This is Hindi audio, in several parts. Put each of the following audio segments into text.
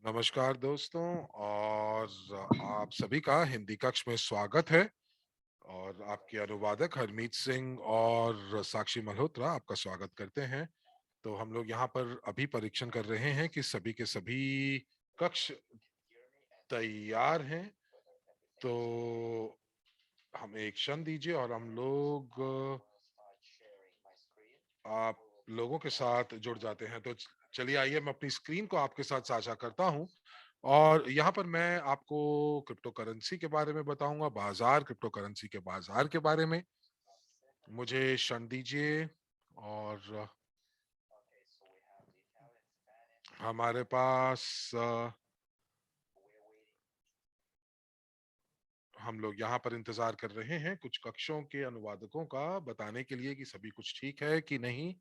नमस्कार दोस्तों। और आप सभी का हिंदी कक्ष में स्वागत है। और आपके अनुवादक हरमीत सिंह और साक्षी मल्होत्रा आपका स्वागत करते हैं। तो हम लोग यहाँ पर अभी परीक्षण कर रहे हैं कि सभी के सभी कक्ष तैयार हैं। तो हम एक क्षण दीजिए और हम लोग आप लोगों के साथ जुड़ जाते हैं। तो चलिए आइए मैं अपनी स्क्रीन को आपके साथ साझा करता हूं। और यहाँ पर मैं आपको क्रिप्टो करेंसी के बारे में बताऊंगा, क्रिप्टो करेंसी के बाजार के बारे में। मुझे क्षण दीजिए। और हमारे पास हम लोग यहाँ पर इंतजार कर रहे हैं कुछ कक्षों के अनुवादकों का बताने के लिए कि सभी कुछ ठीक है कि नहीं।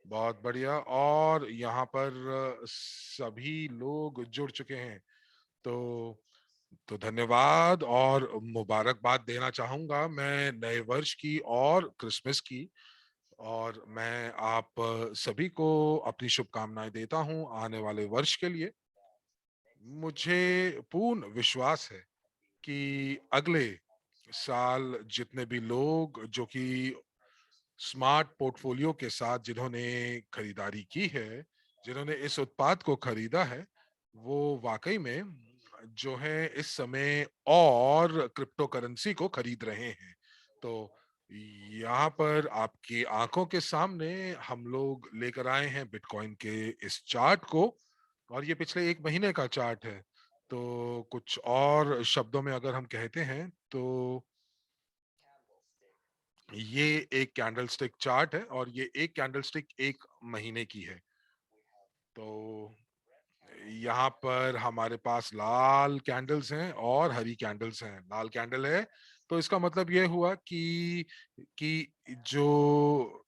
बहुत बढ़िया। और यहाँ पर सभी लोग जुड़ चुके हैं। तो धन्यवाद और मुबारकबाद देना चाहूंगा मैं नए वर्ष की और क्रिसमस की। और मैं आप सभी को अपनी शुभकामनाएं देता हूं आने वाले वर्ष के लिए। मुझे पूर्ण विश्वास है कि अगले साल जितने भी लोग जो कि स्मार्ट पोर्टफोलियो के साथ जिन्होंने खरीदारी की है, जिन्होंने इस उत्पाद को खरीदा है, वो वाकई में जो है इस समय और क्रिप्टो करेंसी को खरीद रहे हैं। तो यहाँ पर आपकी आंखों के सामने हम लोग लेकर आए हैं बिटकॉइन के इस चार्ट को। और ये पिछले एक महीने का चार्ट है। तो कुछ और शब्दों में अगर हम कहते हैं तो ये एक कैंडलस्टिक चार्ट है और ये एक कैंडलस्टिक एक महीने की है। तो यहाँ पर हमारे पास लाल कैंडल्स हैं और हरी कैंडल्स हैं। लाल कैंडल है तो इसका मतलब ये हुआ कि जो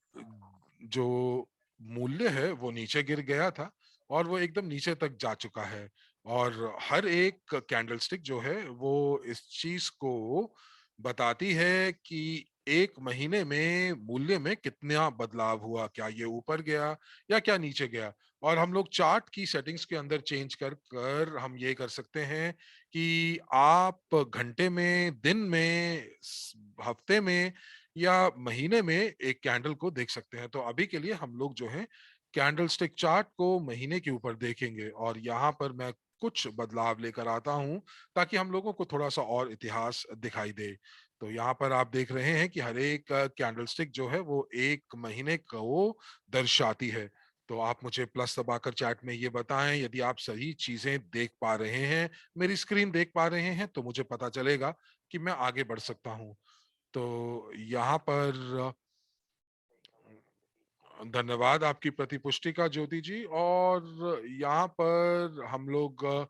जो मूल्य है वो नीचे गिर गया था और वो एकदम नीचे तक जा चुका है। और हर एक कैंडलस्टिक जो है वो इस चीज को बताती है कि एक महीने में मूल्य में कितना बदलाव हुआ, क्या ये ऊपर गया या क्या नीचे गया। और हम लोग चार्ट की सेटिंग्स के अंदर चेंज कर कर हम ये कर सकते हैं कि आप घंटे में, दिन में, हफ्ते में या महीने में एक कैंडल को देख सकते हैं। तो अभी के लिए हम लोग जो है कैंडल स्टिक चार्ट को महीने के ऊपर देखेंगे। और यहाँ पर मैं कुछ बदलाव लेकर आता हूं ताकि हम लोगों को थोड़ा सा और इतिहास दिखाई दे। तो यहाँ पर आप देख रहे हैं कि हर एक कैंडलस्टिक जो है वो एक महीने को दर्शाती है। तो आप मुझे प्लस दबाकर चैट में ये बताएं यदि आप सही चीजें देख पा रहे हैं, मेरी स्क्रीन देख पा रहे हैं, तो मुझे पता चलेगा कि मैं आगे बढ़ सकता हूं। तो यहाँ पर धन्यवाद आपकी प्रतिपुष्टि का ज्योति जी। और यहाँ पर हम लोग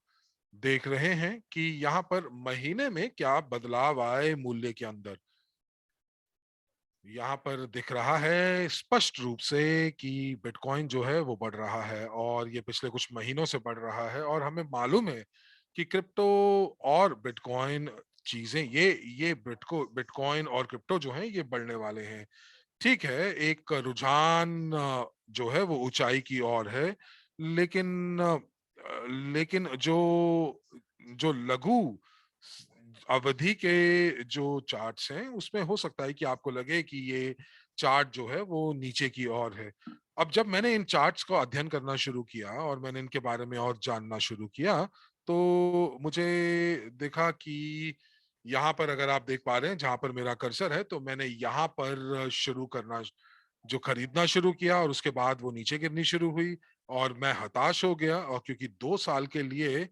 देख रहे हैं कि यहाँ पर महीने में क्या बदलाव आए मूल्य के अंदर। यहाँ पर दिख रहा है स्पष्ट रूप से कि बिटकॉइन जो है वो बढ़ रहा है और ये पिछले कुछ महीनों से बढ़ रहा है। और हमें मालूम है कि क्रिप्टो और बिटकॉइन चीजें ये बिटकॉइन और क्रिप्टो जो है ये बढ़ने वाले हैं। ठीक है, एक रुझान जो है वो ऊंचाई की ओर है। लेकिन लेकिन जो लघु अवधि के जो चार्ट्स हैं उसमें हो सकता है कि आपको लगे कि ये चार्ट जो है वो नीचे की ओर है। अब जब मैंने इन चार्ट्स को अध्ययन करना शुरू किया और मैंने इनके बारे में और जानना शुरू किया तो मुझे देखा कि यहाँ पर अगर आप देख पा रहे हैं जहां पर मेरा कर्सर है, तो मैंने यहाँ पर शुरू करना जो खरीदना शुरू किया और उसके बाद वो नीचे गिरनी शुरू हुई। और मैं हताश हो गया और क्योंकि 2 साल के लिए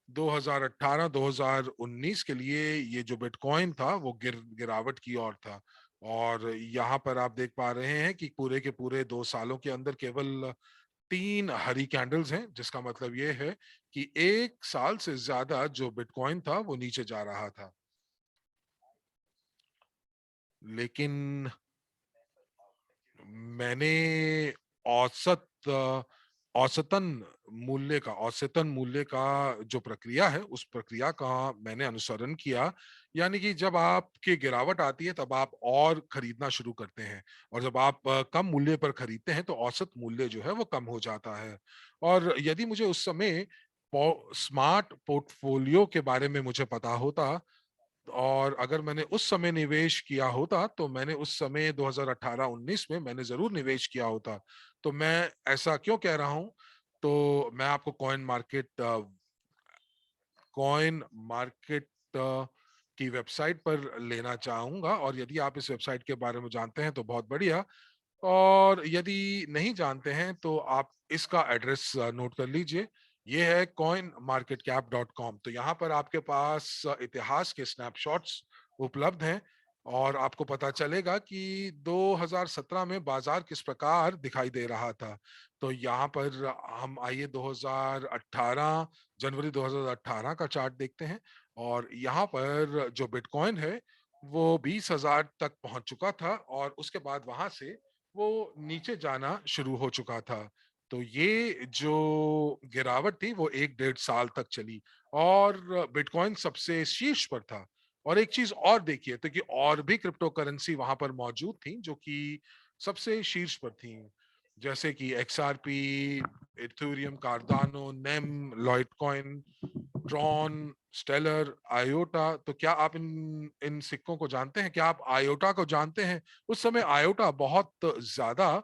2018-2019 के लिए ये जो बिटकॉइन था वो गिरावट की ओर था। और यहाँ पर आप देख पा रहे हैं कि पूरे के पूरे 2 सालों के अंदर केवल 3 हरी कैंडल्स हैं, जिसका मतलब ये है कि 1 साल से ज्यादा जो बिटकॉइन था वो नीचे जा रहा था। लेकिन मैंने औसत औसतन मूल्य का जो प्रक्रिया है उस प्रक्रिया का मैंने अनुसरण किया। यानी कि जब आपकी गिरावट आती है तब आप और खरीदना शुरू करते हैं और जब आप कम मूल्य पर खरीदते हैं तो औसत मूल्य जो है वो कम हो जाता है। और यदि मुझे उस समय स्मार्ट पोर्टफोलियो के बारे में मुझे पता होता, और अगर मैंने उस समय निवेश किया होता, तो मैंने उस समय 2018-19 में मैंने जरूर निवेश किया होता। तो मैं ऐसा क्यों कह रहा हूं? तो मैं आपको कॉइन मार्केट की वेबसाइट पर लेना चाहूंगा, और यदि आप इस वेबसाइट के बारे में जानते हैं तो बहुत बढ़िया, और यदि नहीं जानते हैं तो आप इसका एड्रेस नोट कर लीजिए। ये है coinmarketcap.com। तो यहाँ पर आपके पास इतिहास के स्नैपशॉट्स उपलब्ध हैं, और आपको पता चलेगा कि 2017 में बाजार किस प्रकार दिखाई दे रहा था। तो यहाँ पर हम आइए 2018 जनवरी 2018 का चार्ट देखते हैं, और यहाँ पर जो बिटकॉइन है वो 20,000 तक पहुंच चुका था, और उसके बाद वहां से वो नीचे जाना शुरू हो चुका था। तो ये जो गिरावट थी वो 1 डेढ़ साल तक चली, और बिटकॉइन सबसे शीर्ष पर था। और एक चीज और देखिए, तो कि और भी क्रिप्टो करेंसी वहां पर मौजूद थी जो कि सबसे शीर्ष पर थी, जैसे कि XRP, Ethereum, Cardano, NEM, Litecoin, Tron, Stellar, IOTA. तो क्या आप इन इन सिक्कों को जानते हैं? क्या आप आयोटा को जानते हैं? उस समय आयोटा बहुत ज्यादा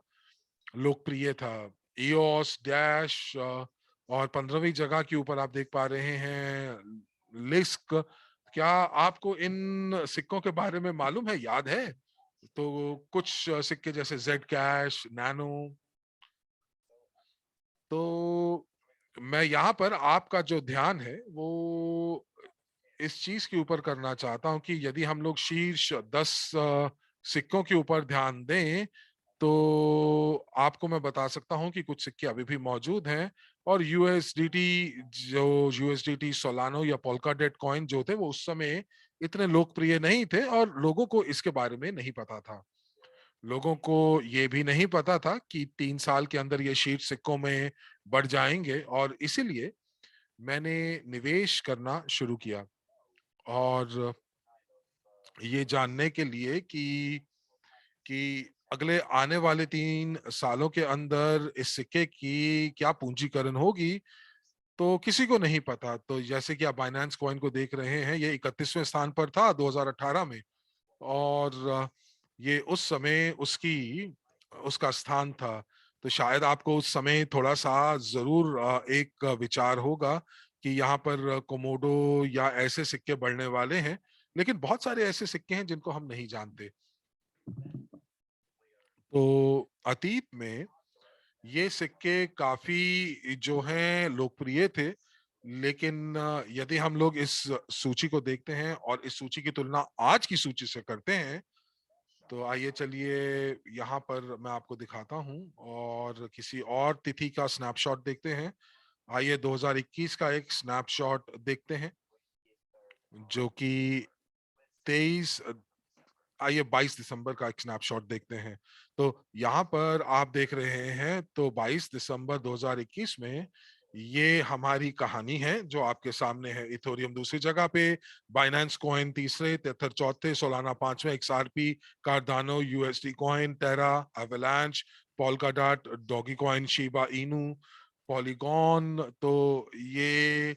लोकप्रिय था। ईओस, डैश, और 15वीं जगह के ऊपर आप देख पा रहे हैं लिस्क। क्या आपको इन सिक्कों के बारे में मालूम है, याद है? तो कुछ सिक्के जैसे जेड कैश, नैनो। तो मैं यहाँ पर आपका जो ध्यान है वो इस चीज के ऊपर करना चाहता हूं कि यदि हम लोग शीर्ष 10 सिक्कों के ऊपर ध्यान दें, तो आपको मैं बता सकता हूं कि कुछ सिक्के अभी भी मौजूद हैं। और यूएसडीटी सोलानो या पोल्काडेट कॉइन जो थे वो उस समय इतने लोकप्रिय नहीं थे, और लोगों को इसके बारे में नहीं पता था। लोगों को ये भी नहीं पता था कि 3 साल के अंदर ये शीर्ष सिक्कों में बढ़ जाएंगे, और इसीलिए मैंने निवेश करना शुरू किया, और ये जानने के लिए कि अगले आने वाले 3 सालों के अंदर इस सिक्के की क्या पूंजीकरण होगी, तो किसी को नहीं पता। तो जैसे कि आप बाइनेंस कॉइन को देख रहे हैं, ये 31वें स्थान पर था 2018 में, और ये उस समय उसका स्थान था। तो शायद आपको उस समय थोड़ा सा जरूर एक विचार होगा कि यहाँ पर कोमोडो या ऐसे सिक्के बढ़ने वाले हैं, लेकिन बहुत सारे ऐसे सिक्के हैं जिनको हम नहीं जानते। तो अतीत में ये सिक्के काफी जो हैं लोकप्रिय थे, लेकिन यदि हम लोग इस सूची को देखते हैं और इस सूची की तुलना आज की सूची से करते हैं, तो आइए चलिए यहाँ पर मैं आपको दिखाता हूँ, और किसी और तिथि का स्नैपशॉट देखते हैं। आइए 2021 का एक स्नैपशॉट देखते हैं, जो कि 23 आइए 22 दिसंबर का एक स्नैपशॉट देखते हैं। तो यहाँ पर आप देख रहे हैं, तो 22 दिसंबर 2021 में ये हमारी कहानी है जो आपके सामने है। इथोरियम दूसरी जगह पे, बाइनेंस कॉइन तीसरे, तेथर चौथे, सोलाना पांचवें, XRP, Cardano, USD coin, Terra, Avalanche, Polkadot, Dogecoin, Shiba Inu, Polygon. तो ये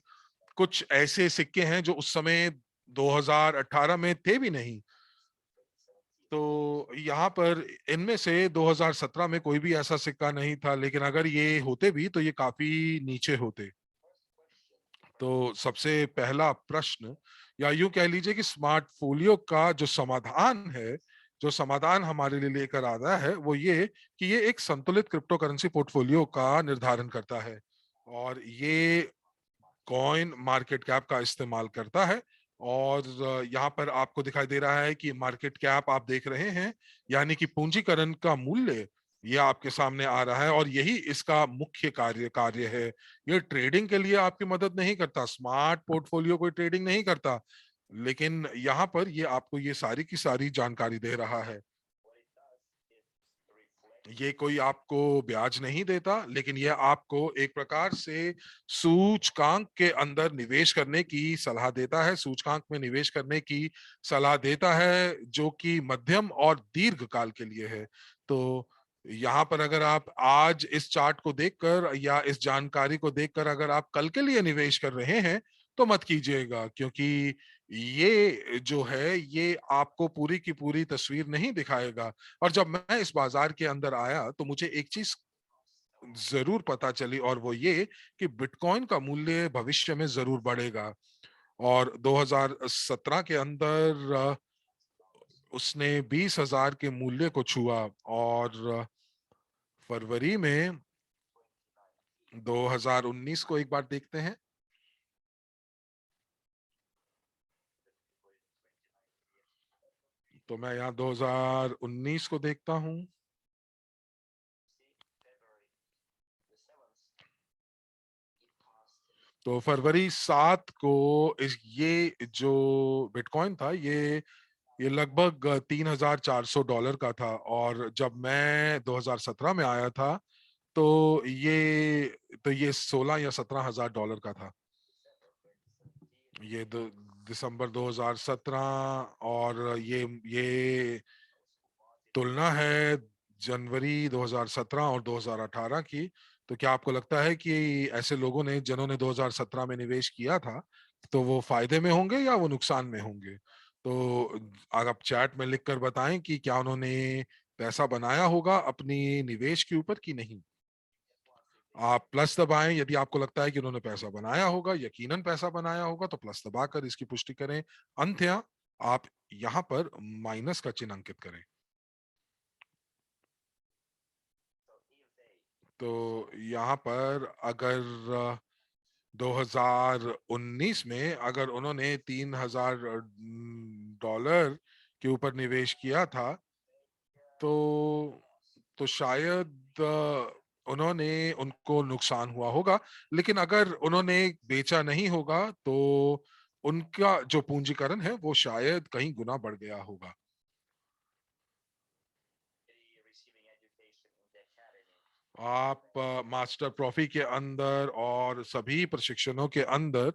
कुछ ऐसे सिक्के हैं जो उस समय 2018 में थे भी नहीं। तो यहाँ पर इनमें से 2017 में कोई भी ऐसा सिक्का नहीं था, लेकिन अगर ये होते भी तो ये काफी नीचे होते। तो सबसे पहला प्रश्न, या यूं कह लीजिए कि स्मार्टफोलियो का जो समाधान हमारे लिए लेकर आता है, वो ये कि ये एक संतुलित क्रिप्टो करेंसी पोर्टफोलियो का निर्धारण करता है, और ये कॉइन मार्केट कैप का इस्तेमाल करता है। और यहाँ पर आपको दिखाई दे रहा है कि मार्केट कैप आप देख रहे हैं, यानी कि पूंजीकरण का मूल्य ये आपके सामने आ रहा है, और यही इसका मुख्य कार्य है। ये ट्रेडिंग के लिए आपकी मदद नहीं करता, स्मार्ट पोर्टफोलियो कोई ट्रेडिंग नहीं करता, लेकिन यहाँ पर ये आपको ये सारी की सारी जानकारी दे रहा है। ये कोई आपको ब्याज नहीं देता, लेकिन ये आपको एक प्रकार से सूचकांक के अंदर निवेश करने की सलाह देता है, सूचकांक में निवेश करने की सलाह देता है, जो कि मध्यम और दीर्घ काल के लिए है। तो यहाँ पर अगर आप आज इस चार्ट को देखकर या इस जानकारी को देखकर अगर आप कल के लिए निवेश कर रहे हैं तो मत कीजिएगा, क्योंकि ये जो है ये आपको पूरी की पूरी तस्वीर नहीं दिखाएगा। और जब मैं इस बाजार के अंदर आया तो मुझे एक चीज जरूर पता चली, और वो ये कि बिटकॉइन का मूल्य भविष्य में जरूर बढ़ेगा। और 2017 के अंदर उसने 20,000 के मूल्य को छुआ, और फरवरी में 2019 को एक बार देखते हैं। तो मैं यहाँ 2019 को देखता हूं। तो फरवरी 7 को ये जो बिटकॉइन था ये लगभग $3,400 का था। और जब मैं 2017 में आया था तो ये 16 या $17,000 का था। ये दिसंबर 2017। और ये तुलना है जनवरी 2017 और 2018 की। तो क्या आपको लगता है कि ऐसे लोगों ने जिन्होंने 2017 में निवेश किया था तो वो फायदे में होंगे या वो नुकसान में होंगे? तो अगर आप चैट में लिखकर बताएं कि क्या उन्होंने पैसा बनाया होगा अपनी निवेश के ऊपर कि नहीं। आप प्लस दबाएं यदि आपको लगता है कि उन्होंने पैसा बनाया होगा, यकीनन पैसा बनाया होगा, तो प्लस दबाकर इसकी पुष्टि करें। अंततः आप यहां पर माइनस का चिन्ह अंकित करें। तो यहाँ पर अगर 2019 में अगर उन्होंने $3,000 के ऊपर निवेश किया था तो शायद उन्होंने उनको नुकसान हुआ होगा। लेकिन अगर उन्होंने बेचा नहीं होगा तो उनका जो पूंजीकरण है वो शायद कहीं गुना बढ़ गया होगा। आप मास्टर प्रॉफी के अंदर और सभी प्रशिक्षणों के अंदर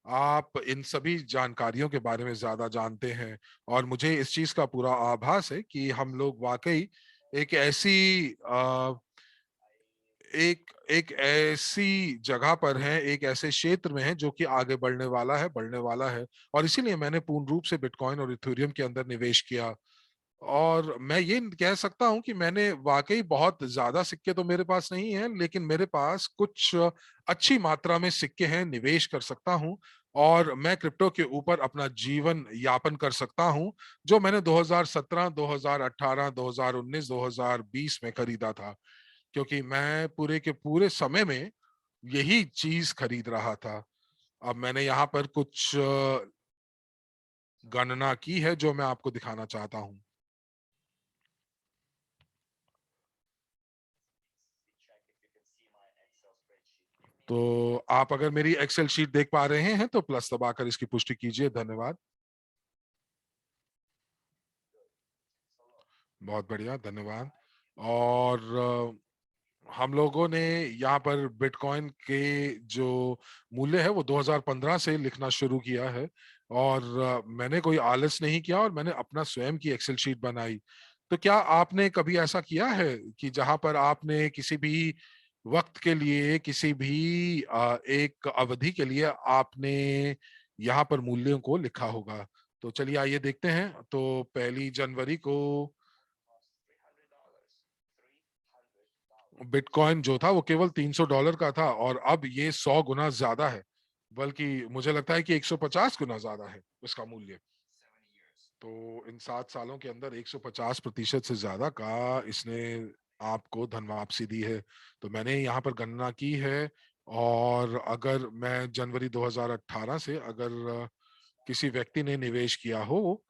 आप इन सभी जानकारियों के बारे में ज्यादा जानते हैं। और मुझे इस चीज का पूरा आभास है कि हम लोग वाकई एक ऐसी एक एक ऐसी जगह पर हैं, एक ऐसे क्षेत्र में हैं जो कि आगे बढ़ने वाला है। और इसीलिए मैंने पूर्ण रूप से बिटकॉइन और इथेरियम के अंदर निवेश किया। और मैं ये कह सकता हूं कि मैंने वाकई बहुत ज्यादा सिक्के तो मेरे पास नहीं है, लेकिन मेरे पास कुछ अच्छी मात्रा में सिक्के हैं, निवेश कर सकता हूं। और मैं क्रिप्टो के ऊपर अपना जीवन यापन कर सकता हूं, जो मैंने 2017, 2018, 2019, 2020 में खरीदा था। क्योंकि मैं पूरे के पूरे समय में यही चीज खरीद रहा था। अब मैंने यहाँ पर कुछ गणना की है जो मैं आपको दिखाना चाहता हूं। तो आप अगर मेरी एक्सेल शीट देख पा रहे हैं तो प्लस दबाकर इसकी पुष्टि कीजिए। धन्यवाद। बहुत बढ़िया, धन्यवाद। और हम लोगों ने यहाँ पर बिटकॉइन के जो मूल्य है वो 2015 से लिखना शुरू किया है। और मैंने कोई आलस नहीं किया और मैंने अपना स्वयं की एक्सेल शीट बनाई। तो क्या आपने कभी ऐसा किया है कि जहां पर आपने किसी भी वक्त के लिए, किसी भी एक अवधि के लिए आपने यहाँ पर मूल्यों को लिखा होगा? तो चलिए आइए देखते हैं। तो 1 जनवरी को बिटकॉइन जो था वो केवल $300 का था, और अब ये 100 गुना ज्यादा है। बल्कि मुझे लगता है कि 150 गुना ज्यादा है उसका मूल्य। तो इन 7 सालों के अंदर 150% से ज्यादा का इसने आपको धन वापसी दी है। तो मैंने यहाँ पर गणना की है। और अगर मैं जनवरी 2018 से अगर किसी व्यक्ति ने निवेश किया हो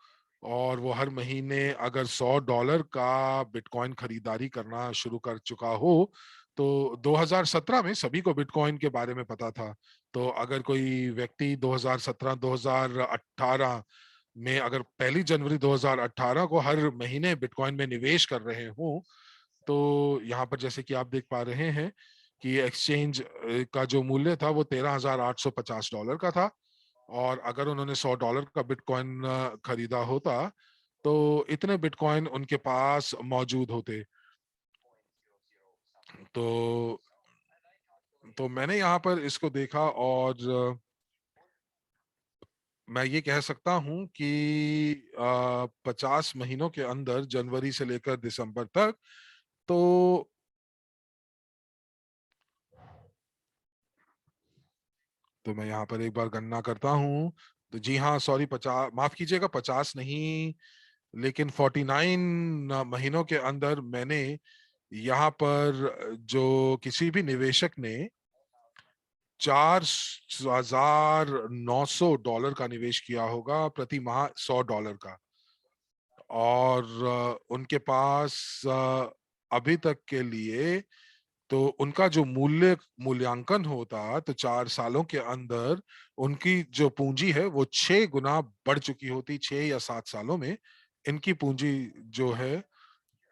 और वो हर महीने अगर $100 का बिटकॉइन खरीदारी करना शुरू कर चुका हो, तो 2017 में सभी को बिटकॉइन के बारे में पता था। तो अगर कोई व्यक्ति 2017 2018 में अगर 1 जनवरी 2018 को हर महीने बिटकॉइन में निवेश कर रहे हो, तो यहाँ पर जैसे कि आप देख पा रहे हैं कि एक्सचेंज का जो मूल्य था वो $13,850 का था। और अगर उन्होंने $100 का बिटकॉइन खरीदा होता तो इतने बिटकॉइन उनके पास मौजूद होते। तो मैंने यहाँ पर इसको देखा और मैं ये कह सकता हूं कि 50 महीनों के अंदर, जनवरी से लेकर दिसंबर तक, तो मैं यहाँ पर एक बार गणना करता हूँ। तो जी हाँ, सॉरी, 50, माफ कीजिएगा, 50 नहीं, लेकिन 49 महीनों के अंदर मैंने यहाँ पर जो किसी भी निवेशक ने $4,900 का निवेश किया होगा प्रति माह, $100 का, और उनके पास अभी तक के लिए, तो उनका जो मूल्यांकन होता, तो 4 सालों के अंदर उनकी जो पूंजी है वो 6 गुना बढ़ चुकी होती। 6 या 7 सालों में इनकी पूंजी जो है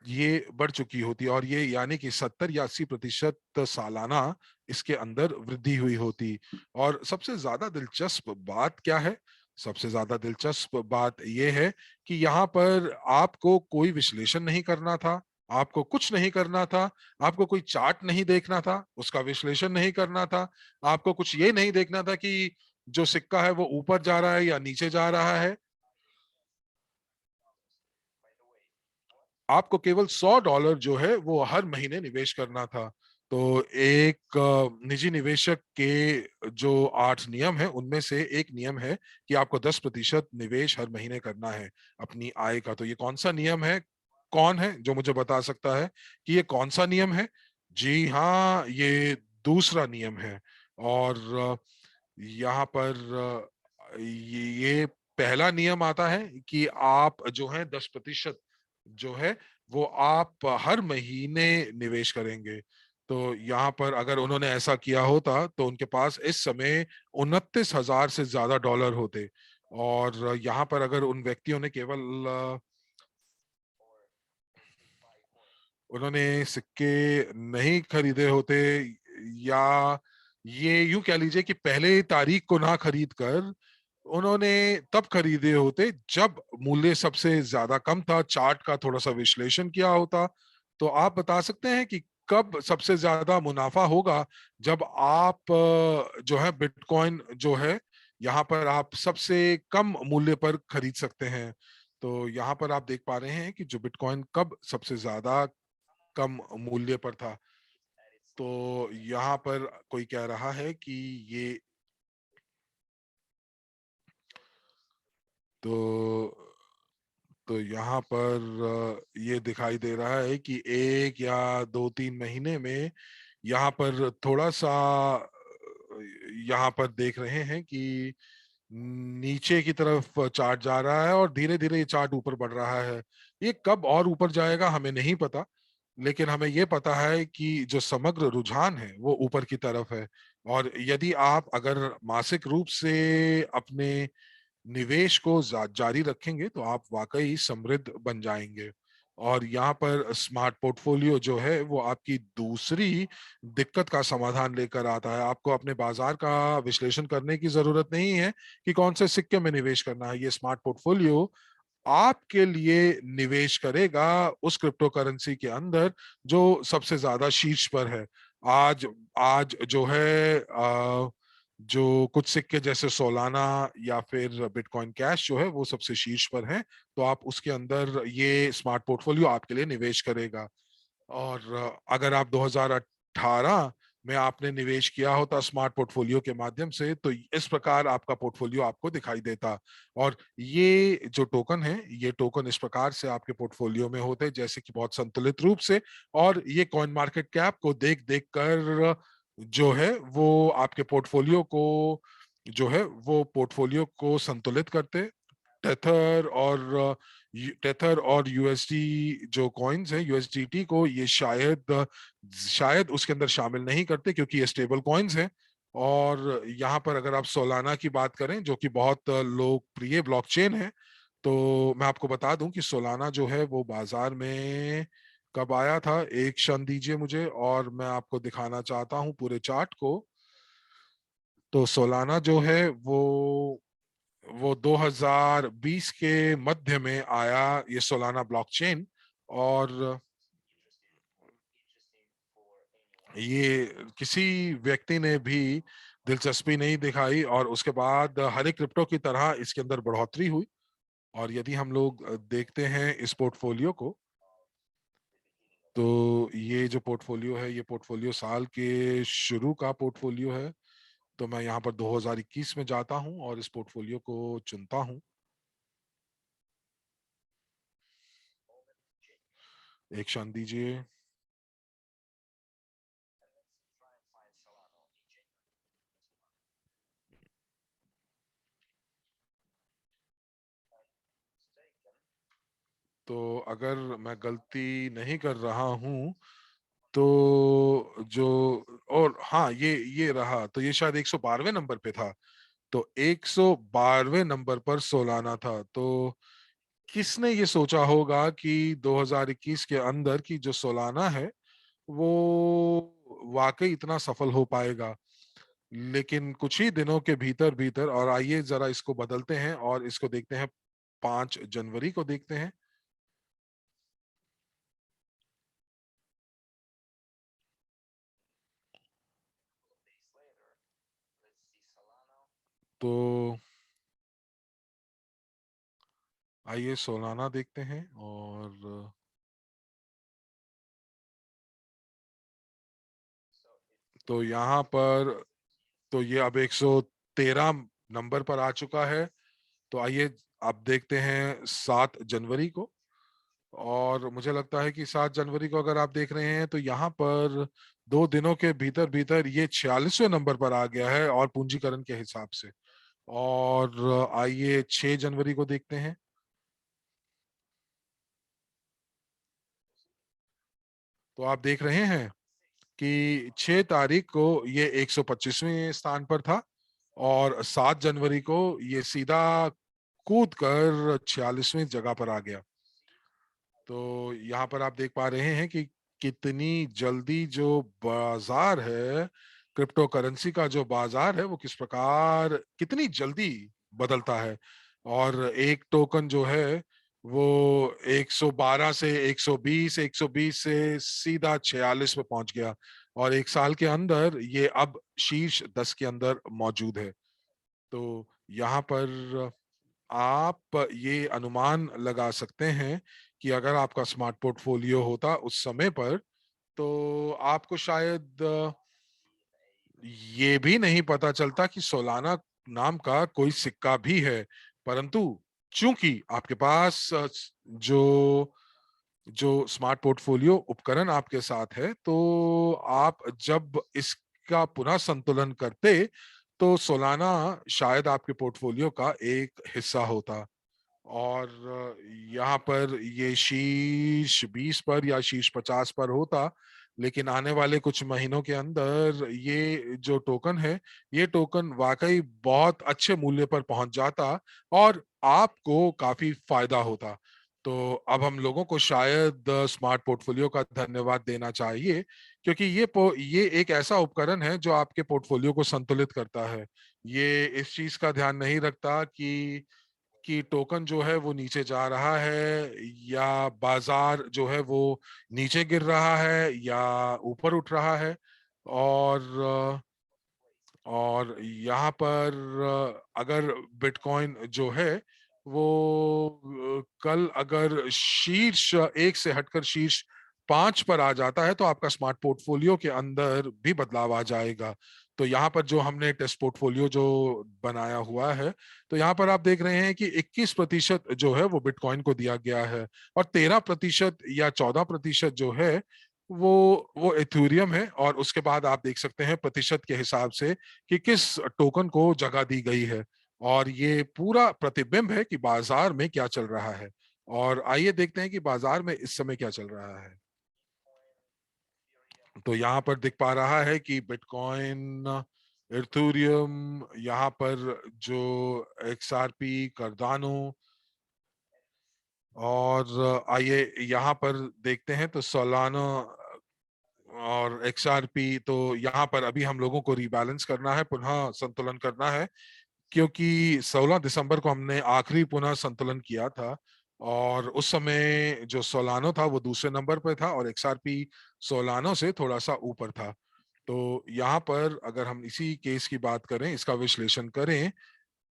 ये बढ़ चुकी होती, और ये यानी कि 70 या 80% सालाना इसके अंदर वृद्धि हुई होती। और सबसे ज्यादा दिलचस्प बात क्या है? सबसे ज्यादा दिलचस्प बात यह है कि यहाँ पर आपको कोई विश्लेषण नहीं करना था, आपको कुछ नहीं करना था, आपको कोई चार्ट नहीं देखना था, उसका विश्लेषण नहीं करना था, आपको कुछ ये नहीं देखना था कि जो सिक्का है वो ऊपर जा रहा है या नीचे जा रहा है। आपको केवल $100 जो है वो हर महीने निवेश करना था। तो एक निजी निवेशक के जो 8 नियम है, उनमें से एक नियम है कि आपको 10% निवेश हर महीने करना है अपनी आय का। तो ये कौन सा नियम है? कौन है जो मुझे बता सकता है कि ये कौन सा नियम है? जी हाँ, ये दूसरा नियम है। और यहाँ पर ये पहला नियम आता है कि आप जो है 10% जो है वो आप हर महीने निवेश करेंगे। तो यहाँ पर अगर उन्होंने ऐसा किया होता तो उनके पास इस समय 29,000 से ज्यादा डॉलर होते। और यहाँ पर अगर उन व्यक्तियों ने केवल उन्होंने सिक्के नहीं खरीदे होते, या ये यूं कह लीजिए कि पहले तारीख को ना खरीद कर उन्होंने तब खरीदे होते जब मूल्य सबसे ज्यादा कम था, चार्ट का थोड़ा सा विश्लेषण किया होता। तो आप बता सकते हैं कि कब सबसे ज्यादा मुनाफा होगा? जब आप जो है बिटकॉइन जो है यहाँ पर आप सबसे कम मूल्य पर खरीद सकते हैं। तो यहाँ पर आप देख पा रहे हैं कि जो बिटकॉइन कब सबसे ज्यादा कम मूल्य पर था। तो यहाँ पर कोई कह रहा है कि ये, तो यहाँ पर ये दिखाई दे रहा है कि 1 या 2-3 महीने में यहाँ पर थोड़ा सा यहाँ पर देख रहे हैं कि नीचे की तरफ चार्ट जा रहा है और धीरे धीरे ये चार्ट ऊपर बढ़ रहा है। ये कब और ऊपर जाएगा हमें नहीं पता, लेकिन हमें ये पता है कि जो समग्र रुझान है वो ऊपर की तरफ है। और यदि आप अगर मासिक रूप से अपने निवेश को जारी रखेंगे तो आप वाकई समृद्ध बन जाएंगे। और यहाँ पर स्मार्ट पोर्टफोलियो जो है वो आपकी दूसरी दिक्कत का समाधान लेकर आता है। आपको अपने बाजार का विश्लेषण करने की जरूरत नहीं है कि कौन से सिक्के में निवेश करना है। ये स्मार्ट पोर्टफोलियो आपके लिए निवेश करेगा उस क्रिप्टो करेंसी के अंदर जो सबसे ज्यादा शीर्ष पर है। आज आज जो है जो कुछ सिक्के जैसे सोलाना या फिर बिटकॉइन कैश जो है वो सबसे शीर्ष पर है। तो आप उसके अंदर ये स्मार्ट पोर्टफोलियो आपके लिए निवेश करेगा। और अगर आप 2018 में आपने निवेश किया होता स्मार्ट पोर्टफोलियो के माध्यम से, तो इस प्रकार आपका पोर्टफोलियो आपको दिखाई देता। और ये जो टोकन है, ये टोकन इस प्रकार से आपके पोर्टफोलियो में होते हैं जैसे कि बहुत संतुलित रूप से। और ये कॉइन मार्केट कैप को देख देख कर जो है वो आपके पोर्टफोलियो को जो है वो पोर्टफोलियो को संतुलित करते। टेथर और टेथर और यूएसडी जो कॉइन्स हैं, यूएसडीटी को ये शायद उसके अंदर शामिल नहीं करते क्योंकि ये स्टेबल कॉइन्स हैं। और यहाँ पर अगर आप सोलाना की बात करें जो कि बहुत लोकप्रिय ब्लॉकचेन है, तो मैं आपको बता दूं कि सोलाना जो है वो बाजार में कब आया था। एक क्षण दीजिए मुझे और मैं आपको दिखाना चाहता हूं पूरे चार्ट को। तो सोलाना जो है वो 2020 के मध्य में आया, ये सोलाना ब्लॉकचेन। और ये किसी व्यक्ति ने भी दिलचस्पी नहीं दिखाई और उसके बाद हर एक क्रिप्टो की तरह इसके अंदर बढ़ोतरी हुई। और यदि हम लोग देखते हैं इस पोर्टफोलियो को, तो ये जो पोर्टफोलियो है, ये पोर्टफोलियो साल के शुरू का पोर्टफोलियो है। तो मैं यहाँ पर 2021 में जाता हूँ और इस पोर्टफोलियो को चुनता हूँ। एक क्षण दीजिए। तो अगर मैं गलती नहीं कर रहा हूँ, तो जो, और हाँ, ये रहा, तो ये शायद 112वें नंबर पे था। तो 112वें नंबर पर सोलाना था। तो किसने ये सोचा होगा कि 2021 के अंदर की जो सोलाना है वो वाकई इतना सफल हो पाएगा। लेकिन कुछ ही दिनों के भीतर भीतर, और आइए जरा इसको बदलते हैं और इसको देखते हैं, 5 जनवरी को देखते हैं। तो आइए सोलाना देखते हैं। और तो यहाँ पर, तो ये अब 113 नंबर पर आ चुका है। तो आइए अब देखते हैं 7 जनवरी को। और मुझे लगता है कि 7 जनवरी को अगर आप देख रहे हैं, तो यहाँ पर 2 दिनों के भीतर भीतर ये 46वें नंबर पर आ गया है और पूंजीकरण के हिसाब से। और आइए 6 जनवरी को देखते हैं। तो आप देख रहे हैं कि 6 तारीख को ये 125वें स्थान पर था और 7 जनवरी को ये सीधा कूद कर 46वें जगह पर आ गया। तो यहाँ पर आप देख पा रहे हैं कि कितनी जल्दी जो बाजार है, क्रिप्टो करेंसी का जो बाजार है, वो किस प्रकार कितनी जल्दी बदलता है। और एक टोकन जो है वो 112 से 120, 120 से सीधा 46 पे पहुंच गया और एक साल के अंदर ये अब शीर्ष 10 के अंदर मौजूद है। तो यहाँ पर आप ये अनुमान लगा सकते हैं कि अगर आपका स्मार्ट पोर्टफोलियो होता उस समय पर, तो आपको शायद ये भी नहीं पता चलता कि सोलाना नाम का कोई सिक्का भी है। परंतु चूंकि आपके पास जो जो स्मार्ट पोर्टफोलियो उपकरण आपके साथ है, तो आप जब इसका पुनः संतुलन करते, तो सोलाना शायद आपके पोर्टफोलियो का एक हिस्सा होता। और यहाँ पर ये शीर्ष 20 पर या शीर्ष 50 पर होता। लेकिन आने वाले कुछ महीनों के अंदर ये जो टोकन है, ये टोकन वाकई बहुत अच्छे मूल्य पर पहुंच जाता और आपको काफी फायदा होता। तो अब हम लोगों को शायद स्मार्ट पोर्टफोलियो का धन्यवाद देना चाहिए, क्योंकि ये एक ऐसा उपकरण है जो आपके पोर्टफोलियो को संतुलित करता है। ये इस चीज का ध्यान नहीं रखता कि टोकन जो है वो नीचे जा रहा है या बाजार जो है वो नीचे गिर रहा है या ऊपर उठ रहा है। और यहाँ पर अगर बिटकॉइन जो है वो कल अगर शीर्ष 1 से हटकर शीर्ष 5 पर आ जाता है, तो आपका स्मार्ट पोर्टफोलियो के अंदर भी बदलाव आ जाएगा। तो यहाँ पर जो हमने टेस्ट पोर्टफोलियो जो बनाया हुआ है, तो यहाँ पर आप देख रहे हैं कि 21% जो है वो बिटकॉइन को दिया गया है और 13% या 14% जो है वो इथेरियम है। और उसके बाद आप देख सकते हैं प्रतिशत के हिसाब से कि किस टोकन को जगह दी गई है। और ये पूरा प्रतिबिंब है कि बाजार में क्या चल रहा है। और आइए देखते हैं कि बाजार में इस समय क्या चल रहा है। तो यहाँ पर दिख पा रहा है कि बिटकॉइन, इथेरियम, यहाँ पर जो एक्सआरपी, कार्डानो, और आइए यहाँ पर देखते हैं तो सोलाना और एक्सआरपी। तो यहाँ पर अभी हम लोगों को रिबैलेंस करना है, पुनः संतुलन करना है, क्योंकि 16 दिसंबर को हमने आखिरी पुनः संतुलन किया था। और उस समय जो सोलानो था वो दूसरे नंबर पर था और एक्सआरपी सोलानो से थोड़ा सा ऊपर था। तो यहाँ पर अगर हम इसी केस की बात करें, इसका विश्लेषण करें,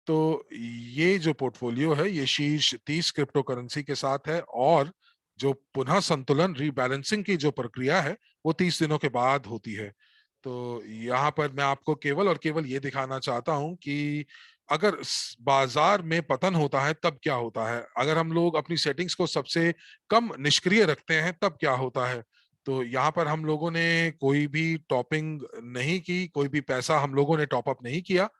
तो ये जो पोर्टफोलियो है ये शीर्ष 30 क्रिप्टो करेंसी के साथ है और जो पुनः संतुलन रीबैलेंसिंग की जो प्रक्रिया है वो 30 दिनों के बाद होती है। तो यहाँ पर मैं आपको केवल और केवल ये दिखाना चाहता हूं कि अगर बाजार में पतन होता है तब क्या होता है, अगर हम लोग अपनी सेटिंग्स को सबसे कम निष्क्रिय रखते हैं तब क्या होता है। तो यहाँ पर हम लोगों ने कोई भी टॉपिंग नहीं की, कोई भी पैसा हम लोगों ने टॉप अप नहीं किया।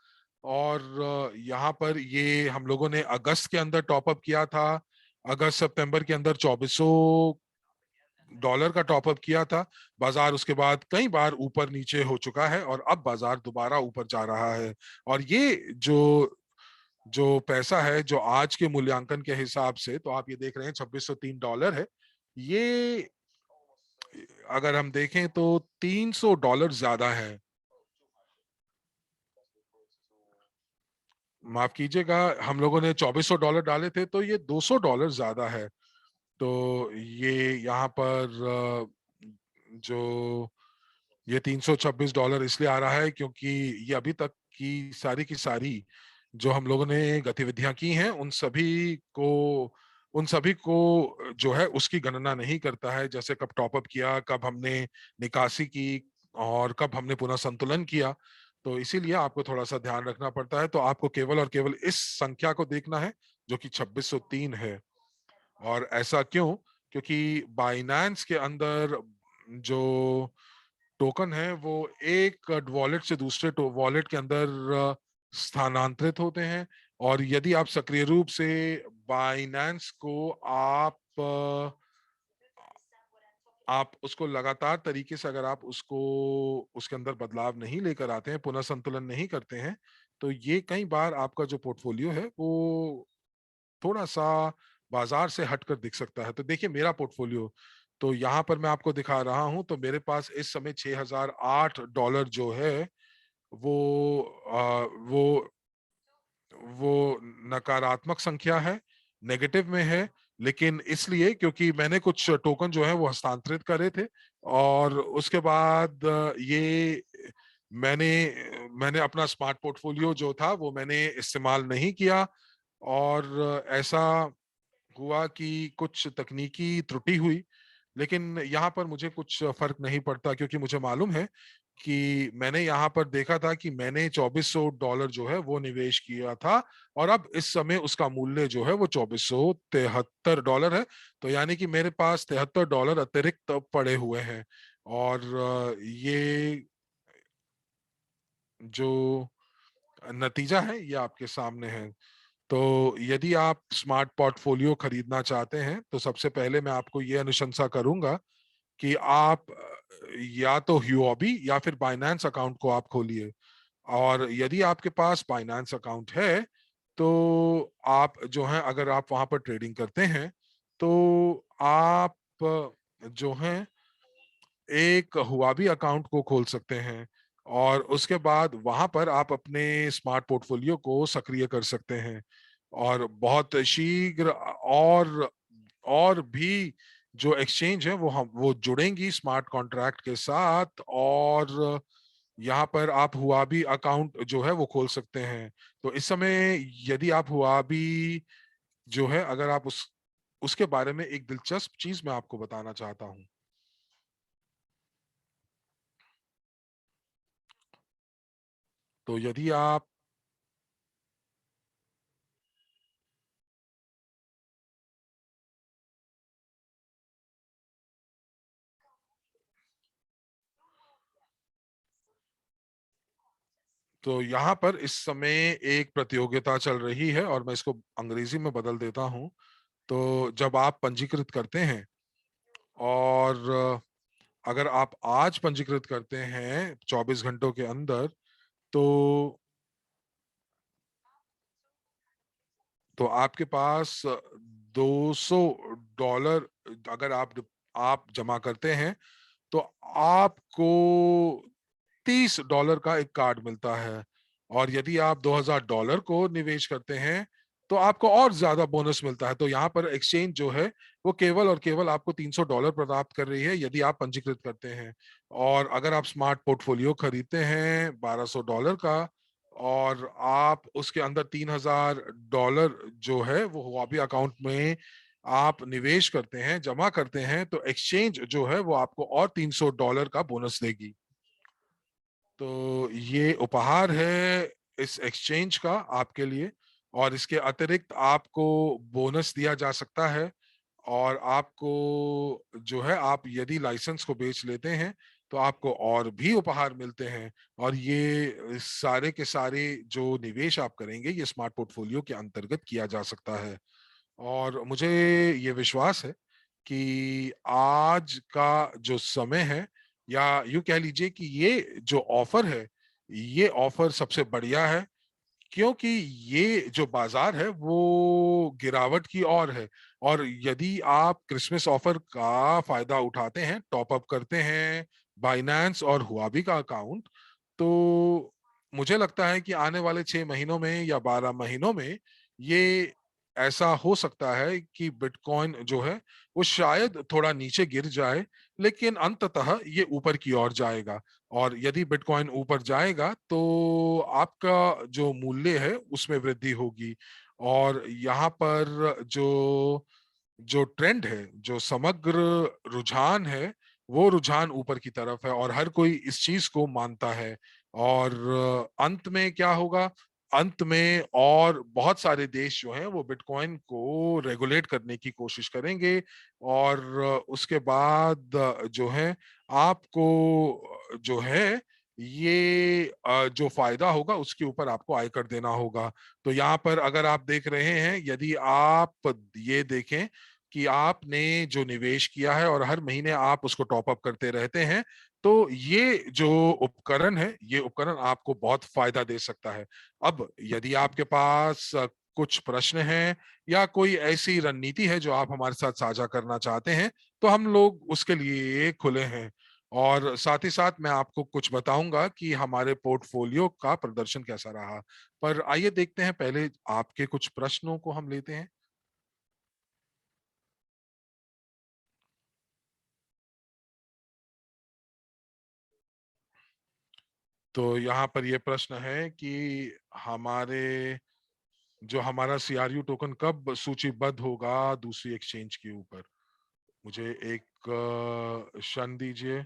और यहाँ पर ये हम लोगों ने अगस्त के अंदर टॉप अप किया था, अगस्त सितंबर के अंदर $2400 का टॉप अप किया था। बाजार उसके बाद कई बार ऊपर नीचे हो चुका है और अब बाजार दोबारा ऊपर जा रहा है। और ये जो जो पैसा है जो आज के मूल्यांकन के हिसाब से, तो आप ये देख रहे हैं $2603 है। ये अगर हम देखें तो $300 ज्यादा है। माफ कीजिएगा, हम लोगों ने $2400 डाले थे तो ये $200 ज्यादा है। तो ये यहाँ पर जो ये $326 इसलिए आ रहा है क्योंकि ये अभी तक की सारी जो हम लोगों ने गतिविधियां की हैं उन सभी को जो है उसकी गणना नहीं करता है, जैसे कब टॉपअप किया, कब हमने निकासी की और कब हमने पुनः संतुलन किया। तो इसीलिए आपको थोड़ा सा ध्यान रखना पड़ता है। तो आपको केवल और केवल इस संख्या को देखना है जो कि 2603 है। और ऐसा क्यों? क्योंकि बाइनेंस के अंदर जो टोकन है वो एक वॉलेट से दूसरे वॉलेट के अंदर स्थानांतरित होते हैं। और यदि आप सक्रिय रूप से बाइनेंस को आप उसको लगातार तरीके से अगर आप उसको उसके अंदर बदलाव नहीं लेकर आते हैं, पुनः संतुलन नहीं करते हैं, तो ये कई बार आपका जो पोर्टफोलियो है वो थोड़ा सा बाजार से हटकर दिख सकता है। तो देखिए मेरा पोर्टफोलियो, तो यहाँ पर मैं आपको दिखा रहा हूं, तो मेरे पास इस समय $6008 जो है वो वो नकारात्मक संख्या है, नेगेटिव में है। लेकिन इसलिए क्योंकि मैंने कुछ टोकन जो है वो हस्तांतरित करे थे और उसके बाद ये मैंने मैंने अपना स्मार्ट पोर्टफोलियो जो था वो मैंने इस्तेमाल नहीं किया। और ऐसा हुआ कि कुछ तकनीकी त्रुटि हुई, लेकिन यहाँ पर मुझे कुछ फर्क नहीं पड़ता क्योंकि मुझे मालूम है कि मैंने यहाँ पर देखा था कि मैंने $2400 जो है वो निवेश किया था और अब इस समय उसका मूल्य जो है वो $2473 है। तो यानी कि मेरे पास $73 अतिरिक्त पड़े हुए हैं। और ये जो नतीजा है ये आपके सामने है। तो यदि आप स्मार्ट पोर्टफोलियो खरीदना चाहते हैं तो सबसे पहले मैं आपको ये अनुशंसा करूंगा कि आप या तो ह्यूओबी या फिर बाइनेंस अकाउंट को आप खोलिए। और यदि आपके पास बाइनेंस अकाउंट है तो आप जो है अगर आप वहां पर ट्रेडिंग करते हैं तो आप जो है एक हुआबी अकाउंट को खोल सकते हैं और उसके बाद वहां पर आप अपने स्मार्ट पोर्टफोलियो को सक्रिय कर सकते हैं। और बहुत शीघ्र और भी जो एक्सचेंज है वो जुड़ेंगी स्मार्ट कॉन्ट्रैक्ट के साथ। और यहाँ पर आप हुआबी अकाउंट जो है वो खोल सकते हैं। तो इस समय यदि आप हुआबी जो है अगर आप उसके बारे में एक दिलचस्प चीज मैं आपको बताना चाहता हूँ। तो यदि आप तो यहाँ पर इस समय एक प्रतियोगिता चल रही है और मैं इसको अंग्रेजी में बदल देता हूँ। तो जब आप पंजीकृत करते हैं और अगर आप आज पंजीकृत करते हैं 24 घंटों के अंदर, तो आपके पास $200 अगर आप जमा करते हैं तो आपको $30 का एक कार्ड मिलता है। और यदि आप $2000 को निवेश करते हैं तो आपको और ज्यादा बोनस मिलता है। तो यहाँ पर एक्सचेंज जो है वो केवल और केवल आपको $300 प्रदान कर रही है यदि आप पंजीकृत करते हैं। और अगर आप स्मार्ट पोर्टफोलियो खरीदते हैं $1200 का, और आप उसके अंदर $3000 जो है वो हुआबी अकाउंट में आप निवेश करते हैं, जमा करते हैं, तो एक्सचेंज जो है वो आपको और $300 का बोनस देगी। तो ये उपहार है इस एक्सचेंज का आपके लिए। और इसके अतिरिक्त आपको बोनस दिया जा सकता है। और आपको जो है, आप यदि लाइसेंस को बेच लेते हैं तो आपको और भी उपहार मिलते हैं। और ये सारे के सारे जो निवेश आप करेंगे ये स्मार्ट पोर्टफोलियो के अंतर्गत किया जा सकता है। और मुझे ये विश्वास है कि आज का जो समय है, या यूं कह लीजिए कि ये जो ऑफर है, ये ऑफर सबसे बढ़िया है। क्योंकि ये जो बाजार है वो गिरावट की ओर है। और यदि आप क्रिसमस ऑफर का फायदा उठाते हैं, टॉप अप करते हैं बाइनेंस और हुआबी का अकाउंट, तो मुझे लगता है कि आने वाले 6 महीनों में या 12 महीनों में ये ऐसा हो सकता है कि बिटकॉइन जो है वो शायद थोड़ा नीचे गिर जाए, लेकिन अंततः ये ऊपर की ओर जाएगा। और यदि बिटकॉइन ऊपर जाएगा तो आपका जो मूल्य है उसमें वृद्धि होगी। और यहाँ पर जो जो ट्रेंड है, जो समग्र रुझान है, वो रुझान ऊपर की तरफ है और हर कोई इस चीज को मानता है। और अंत में क्या होगा? अंत में और बहुत सारे देश जो हैं वो बिटकॉइन को रेगुलेट करने की कोशिश करेंगे। और उसके बाद जो है आपको जो है ये जो फायदा होगा उसके ऊपर आपको आयकर देना होगा। तो यहाँ पर अगर आप देख रहे हैं, यदि आप ये देखें कि आपने जो निवेश किया है और हर महीने आप उसको टॉप अप करते रहते हैं, तो ये जो उपकरण है, ये उपकरण आपको बहुत फायदा दे सकता है। अब यदि आपके पास कुछ प्रश्न हैं या कोई ऐसी रणनीति है जो आप हमारे साथ साझा करना चाहते हैं, तो हम लोग उसके लिए खुले हैं। और साथ ही साथ मैं आपको कुछ बताऊंगा कि हमारे पोर्टफोलियो का प्रदर्शन कैसा रहा। पर आइए देखते हैं, पहले आपके कुछ प्रश्नों को हम लेते हैं। तो यहाँ पर ये प्रश्न है कि हमारे जो हमारा सीआरयू टोकन कब सूचीबद्ध होगा दूसरी एक्सचेंज के ऊपर। मुझे एक क्षण दीजिए।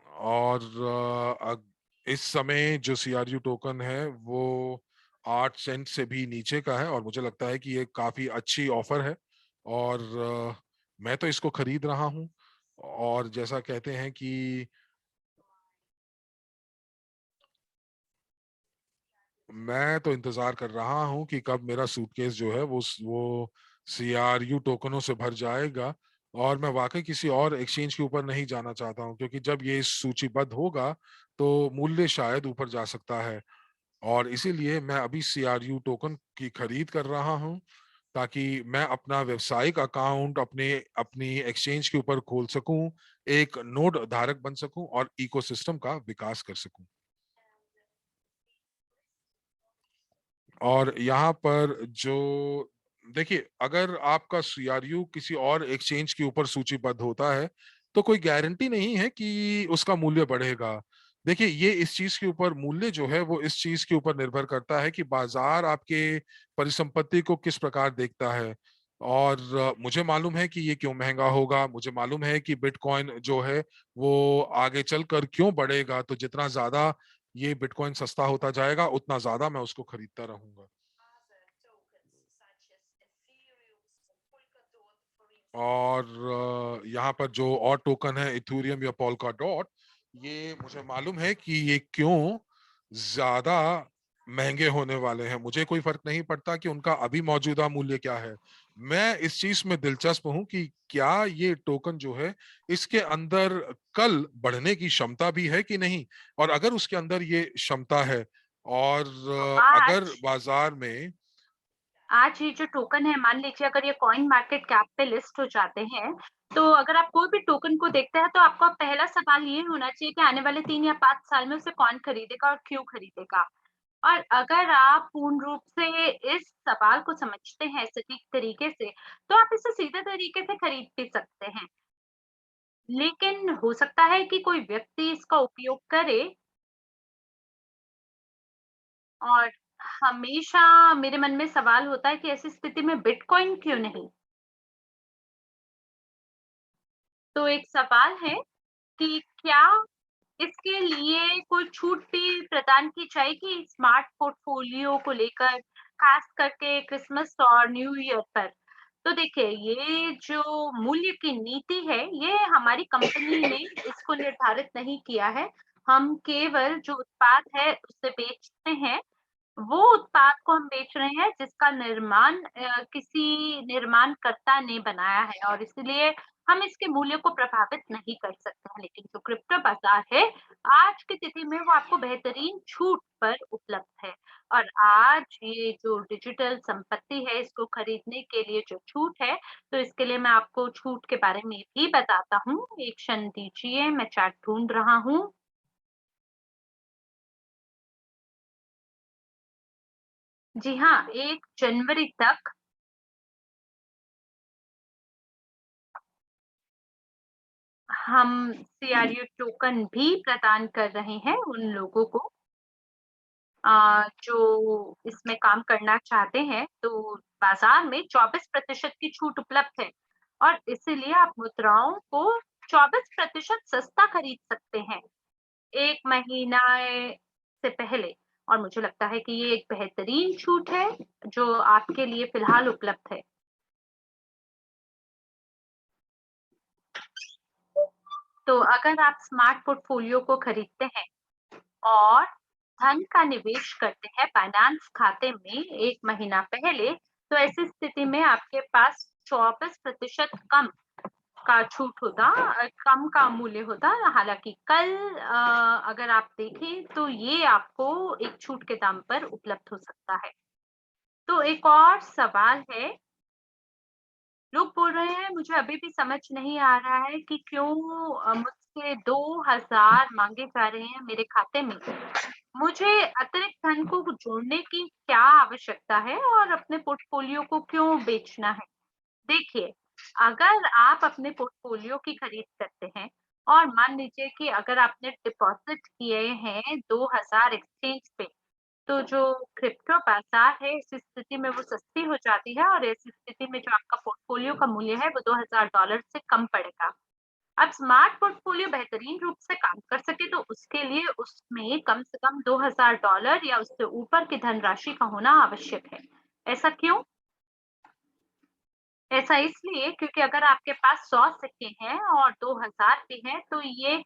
और इस समय जो सीआरयू टोकन है वो 8 सेंट से भी नीचे का है, और मुझे लगता है कि ये काफी अच्छी ऑफर है। और मैं तो इसको खरीद रहा हूँ। और जैसा कहते हैं कि मैं तो इंतजार कर रहा हूँ कि कब मेरा सूटकेस जो है वो सीआरयू टोकनों से भर जाएगा। और मैं वाकई किसी और एक्सचेंज के ऊपर नहीं जाना चाहता हूँ, क्योंकि जब ये सूचीबद्ध होगा तो मूल्य शायद ऊपर जा सकता है। और इसीलिए मैं अभी सीआरयू टोकन की खरीद कर रहा हूँ, ताकि मैं अपना व्यवसायिक अकाउंट अपने अपनी एक्सचेंज के ऊपर खोल सकूं, एक नोड धारक बन सकूं और इकोसिस्टम का विकास कर सकूं। और यहाँ पर जो देखिए, अगर आपका सीआरयू किसी और एक्सचेंज के ऊपर सूचीबद्ध होता है तो कोई गारंटी नहीं है कि उसका मूल्य बढ़ेगा। देखिए, ये इस चीज के ऊपर मूल्य जो है वो इस चीज के ऊपर निर्भर करता है कि बाजार आपके परिसंपत्ति को किस प्रकार देखता है। और मुझे मालूम है कि ये क्यों महंगा होगा, मुझे मालूम है कि बिटकॉइन जो है वो आगे चलकर क्यों बढ़ेगा। तो जितना ज्यादा ये बिटकॉइन सस्ता होता जाएगा उतना ज्यादा मैं उसको खरीदता रहूंगा। और यहाँ पर जो और टोकन है, इथेरियम या पोल्का डॉट, ये मुझे मालूम है कि ये क्यों ज्यादा महंगे होने वाले हैं। मुझे कोई फर्क नहीं पड़ता कि उनका अभी मौजूदा मूल्य क्या है। मैं इस चीज में दिलचस्प हूं कि क्या ये टोकन जो है इसके अंदर कल बढ़ने की क्षमता भी है कि नहीं। और अगर उसके अंदर ये क्षमता है, और अगर आज बाजार में आज ये जो टोकन है, मान लीजिए अगर ये कॉइन मार्केट कैप पे लिस्ट हो जाते हैं, तो अगर आप कोई भी टोकन को देखते हैं तो आपका पहला सवाल ये होना चाहिए कि आने वाले 3 या 5 साल में उसे कौन खरीदेगा और क्यों खरीदेगा? और अगर आप पूर्ण रूप से इस सवाल को समझते हैं सटीक तरीके से, तो आप इसे सीधे तरीके से खरीद भी सकते हैं। लेकिन हो सकता है कि कोई व्यक्ति इसका उपयोग करे और हमेशा मेरे मन में सवाल होता है कि ऐसी स्थिति में बिटकॉइन क्यों नहीं? तो एक सवाल है कि क्या इसके लिए कोई छूट भी प्रदान की जाएगी स्मार्ट पोर्टफोलियो को लेकर, खास करके क्रिसमस और न्यू ईयर पर? तो देखिए, ये जो मूल्य की नीति है, ये हमारी कंपनी ने इसको निर्धारित नहीं किया है। हम केवल जो उत्पाद है, उसे बेचते हैं। वो उत्पाद को हम बेच रहे हैं जिसका निर्माण किसी निर्माणकर्ता ने बनाया है और इसलिए हम इसके मूल्य को प्रभावित नहीं कर सकते हैं। लेकिन जो क्रिप्टो बाज़ार है, आज की तिथि में वो आपको बेहतरीन छूट पर उपलब्ध है और आज ये जो डिजिटल संपत्ति है, इसको खरीदने के लिए जो छूट है, तो इसके लिए मैं आपको छूट के बारे में भी बताता हूँ। एक क्षण दीजिए, मैं चार्ट ढूँढ रहा हूँ। जी हाँ, 1 जनवरी तक हम सीआरयू टोकन भी प्रदान कर रहे हैं उन लोगों को जो इसमें काम करना चाहते हैं। तो बाज़ार में 24% की छूट उपलब्ध है और इसीलिए आप मुद्राओं को 24% सस्ता खरीद सकते हैं, 1 महीना से पहले। और मुझे लगता है कि ये एक बेहतरीन छूट है, जो आपके लिए फ़िलहाल उपलब्ध है। तो अगर आप स्मार्ट पोर्टफोलियो को खरीदते हैं और धन का निवेश करते हैं बाइनेंस खाते में 1 महीना पहले, तो ऐसी स्थिति में आपके पास 24% कम का छूट होता कम का मूल्य होता। हालाँकि कल अगर आप देखें तो ये आपको एक छूट के दाम पर उपलब्ध हो सकता है। तो एक और सवाल है, लोग बोल रहे हैं मुझे अभी भी समझ नहीं आ रहा है कि क्यों मुझसे 2000 माँगे जा रहे हैं मेरे खाते में। मुझे अतिरिक्त धन को जोड़ने की क्या आवश्यकता है और अपने पोर्टफोलियो को क्यों बेचना है? देखिए, अगर आप अपने पोर्टफोलियो की खरीद करते हैं और मान लीजिए कि अगर आपने डिपॉज़िट किए हैं 2000 एक्सचेंज पे, तो जो क्रिप्टो बाज़ार है, इस स्थिति में वो सस्ती हो जाती है और ऐसी स्थिति में जो आपका पोर्टफोलियो का मूल्य है, वो $2000 से कम पड़ेगा। अब स्मार्ट पोर्टफोलियो बेहतरीन रूप से काम कर सके तो उसके लिए उसमें कम से कम $2000 या उससे ऊपर की धनराशि का होना आवश्यक है। ऐसा क्यों? ऐसा इसलिए क्योंकि अगर आपके पास 100 सिक्के हैं और 2000 भी हैं, तो ये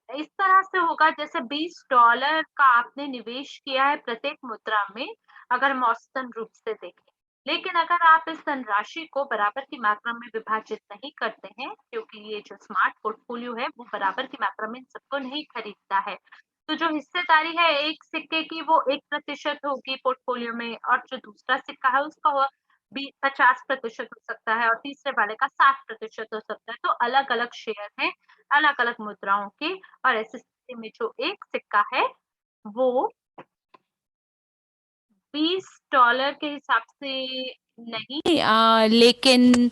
इस तरह से होगा जैसे $20 का आपने निवेश किया है प्रत्येक मुद्रा में, अगर हम औसतन रूप से देखें। लेकिन अगर आप इस धनराशि को बराबर की मात्रा में विभाजित नहीं करते हैं, क्योंकि ये जो स्मार्ट पोर्टफोलियो है, वो बराबर की मात्रा में इन सबको नहीं खरीदता है। तो जो हिस्सेदारी है एक सिक्के की वो 1% होगी पोर्टफोलियो में और जो दूसरा सिक्का है उसका वो बी 50% हो सकता है और तीसरे वाले का 60% हो सकता है। तो अलग-अलग शेयर हैं, अलग-अलग मुद्राओं के और ऐसी स्थिति में जो एक सिक्का है, वो $20 के हिसाब से नहीं लेकिन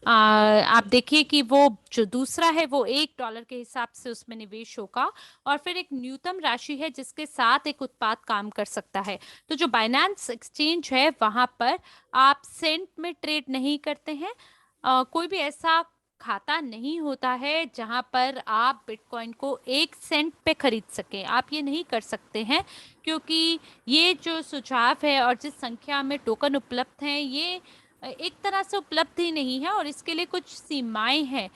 आप देखिए कि वो जो दूसरा है वो $1 के हिसाब से उसमें निवेश होगा और फिर एक न्यूनतम राशि है जिसके साथ एक उत्पाद काम कर सकता है। तो जो बाइनेंस एक्सचेंज है वहां पर आप सेंट में ट्रेड नहीं करते हैं। कोई भी ऐसा खाता नहीं होता है जहां पर आप बिटकॉइन को 1 सेंट पे खरीद सकें। आप ये नहीं कर सकते हैं क्योंकि ये जो सुझाव है और जिस संख्या में टोकन उपलब्ध हैं ये एक तरह से उपलब्ध ही नहीं है और इसके लिए कुछ सीमाएं हैं।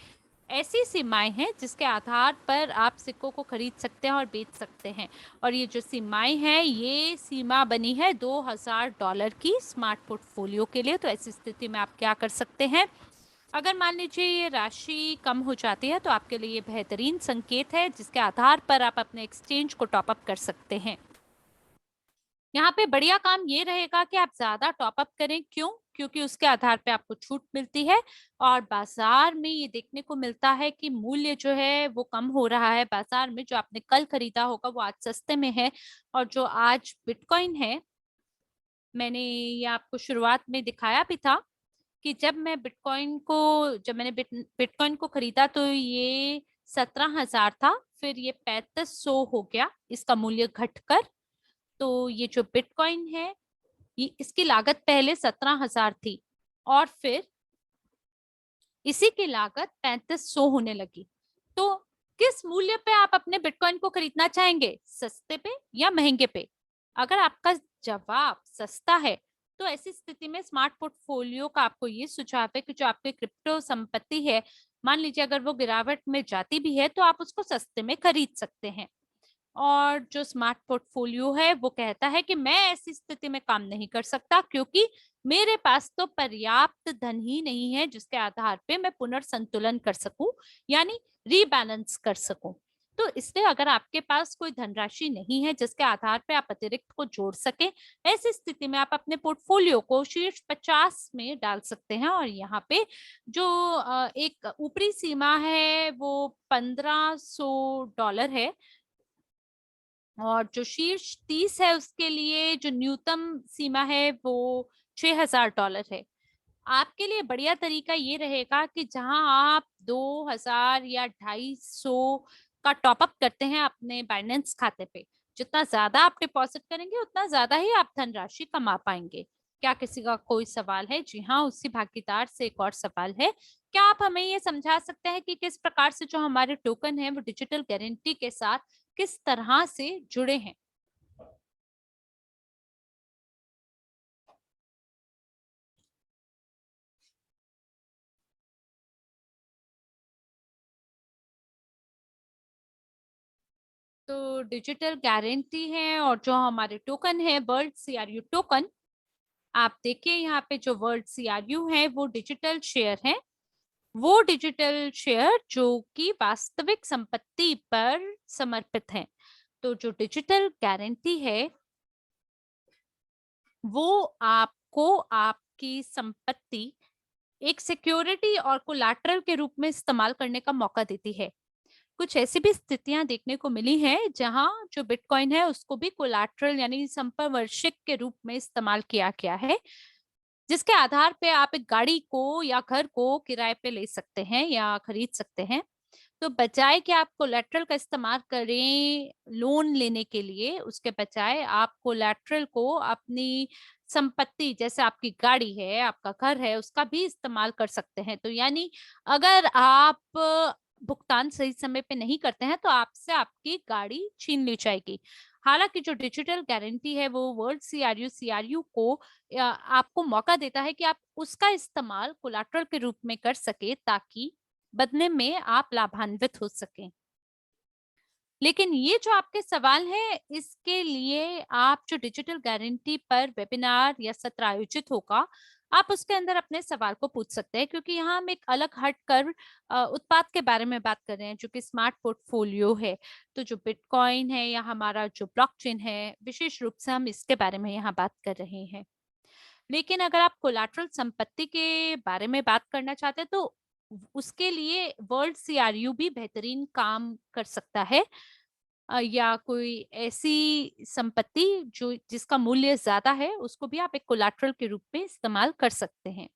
ऐसी सीमाएं हैं जिसके आधार पर आप सिक्कों को खरीद सकते हैं और बेच सकते हैं और ये जो सीमाएं हैं ये सीमा बनी है $2000 की स्मार्ट पोर्टफोलियो के लिए। तो ऐसी स्थिति में आप क्या कर सकते हैं, अगर मान लीजिए ये राशि कम हो जाती है तो आपके लिए ये बेहतरीन संकेत है जिसके आधार पर आप अपने एक्सचेंज को टॉप अप कर सकते हैं। यहाँ पे बढ़िया काम ये रहेगा कि आप ज़्यादा टॉप अप करें, क्यों? क्योंकि उसके आधार पे आपको छूट मिलती है और बाजार में ये देखने को मिलता है कि मूल्य जो है वो कम हो रहा है। बाजार में जो आपने कल खरीदा होगा वो आज सस्ते में है, और जो आज बिटकॉइन है, मैंने ये आपको शुरुआत में दिखाया भी था कि जब मैंने बिटकॉइन को खरीदा तो ये 17,000 था, फिर ये 3500 हो गया इसका मूल्य घटकर। तो ये जो बिटकॉइन है, ये इसकी लागत पहले 17,000 थी और फिर इसी की लागत 3500 होने लगी। तो किस मूल्य पे आप अपने बिटकॉइन को खरीदना चाहेंगे, सस्ते पे या महंगे पे? अगर आपका जवाब सस्ता है तो ऐसी स्थिति में स्मार्ट पोर्टफोलियो का आपको ये सुझाव है कि जो आपकी क्रिप्टो संपत्ति है, मान लीजिए अगर वो गिरावट में जाती भी है तो आप उसको सस्ते में खरीद सकते हैं। और जो स्मार्ट पोर्टफोलियो है वो कहता है कि मैं ऐसी स्थिति में काम नहीं कर सकता क्योंकि मेरे पास तो पर्याप्त धन ही नहीं है जिसके आधार पे मैं पुनर्संतुलन कर सकूं, यानी रीबैलेंस कर सकूं। तो इसलिए अगर आपके पास कोई धनराशि नहीं है जिसके आधार पे आप अतिरिक्त को जोड़ सके, ऐसी स्थिति में आप अपने पोर्टफोलियो को शीर्ष 50 में डाल सकते हैं। और यहाँ पे जो एक ऊपरी सीमा है वो $1500 है, और जो शीर्ष 30 है उसके लिए जो न्यूनतम सीमा है वो $6,000 है। आपके लिए बढ़िया तरीका ये रहेगा कि जहां आप 2,000 या 250 का टॉपअप करते हैं अपने बाइनेंस खाते पे, जितना ज्यादा आप डिपॉजिट करेंगे उतना ज्यादा ही आप धनराशि कमा पाएंगे। क्या किसी का कोई सवाल है? जी हाँ, उसी भागीदार से एक और सवाल है। क्या आप हमें ये समझा सकते हैं कि किस प्रकार से जो हमारे टोकन है वो डिजिटल गारंटी के साथ किस तरह से जुड़े हैं? तो डिजिटल गारंटी है और जो हमारे टोकन है वर्ल्ड सीआरयू टोकन, आप देखिए यहाँ पे जो वर्ल्ड सीआरयू है वो डिजिटल शेयर है। वो डिजिटल शेयर जो कि वास्तविक संपत्ति पर समर्पित है। तो जो डिजिटल गारंटी है वो आपको आपकी संपत्ति एक सिक्योरिटी और कोलैटरल के रूप में इस्तेमाल करने का मौका देती है। कुछ ऐसी भी स्थितियां देखने को मिली हैं जहां जो बिटकॉइन है उसको भी कोलैटरल यानी संपार्श्विक के रूप में इस्तेमाल किया गया है, जिसके आधार पे आप एक गाड़ी को या घर को किराए पे ले सकते हैं या खरीद सकते हैं। तो बजाय कि आप कोलैटरल का इस्तेमाल करें लोन लेने के लिए, उसके बजाय आप कोलैटरल को अपनी संपत्ति जैसे आपकी गाड़ी है, आपका घर है, उसका भी इस्तेमाल कर सकते हैं। तो यानी अगर आप भुगतान सही समय पे नहीं करते हैं तो आपसे आपकी गाड़ी छीन ली जाएगी। हालांकि जो डिजिटल गारंटी है वो वर्ल्ड सीआरयू को आपको मौका देता है कि आप उसका इस्तेमाल कोलैटरल के रूप में कर सके ताकि बदले में आप लाभान्वित हो सकें। लेकिन ये जो आपके सवाल है इसके लिए आप जो डिजिटल गारंटी पर वेबिनार या सत्र आयोजित होगा, आप उसके अंदर अपने सवाल को पूछ सकते हैं, क्योंकि यहाँ हम एक अलग हटकर उत्पाद के बारे में बात कर रहे हैं जो कि स्मार्ट पोर्टफोलियो है। तो जो बिटकॉइन है या हमारा जो ब्लॉकचेन है, विशेष रूप से हम इसके बारे में यहाँ बात कर रहे हैं। लेकिन अगर आप कोलैटरल संपत्ति के बारे में बात करना चाहते हैं तो उसके लिए वर्ल्ड सीआरयू भी बेहतरीन काम कर सकता है। या कोई ऐसी संपत्ति जो जिसका मूल्य ज्यादा है उसको भी आप एक कोलैटरल के रूप में इस्तेमाल कर सकते हैं।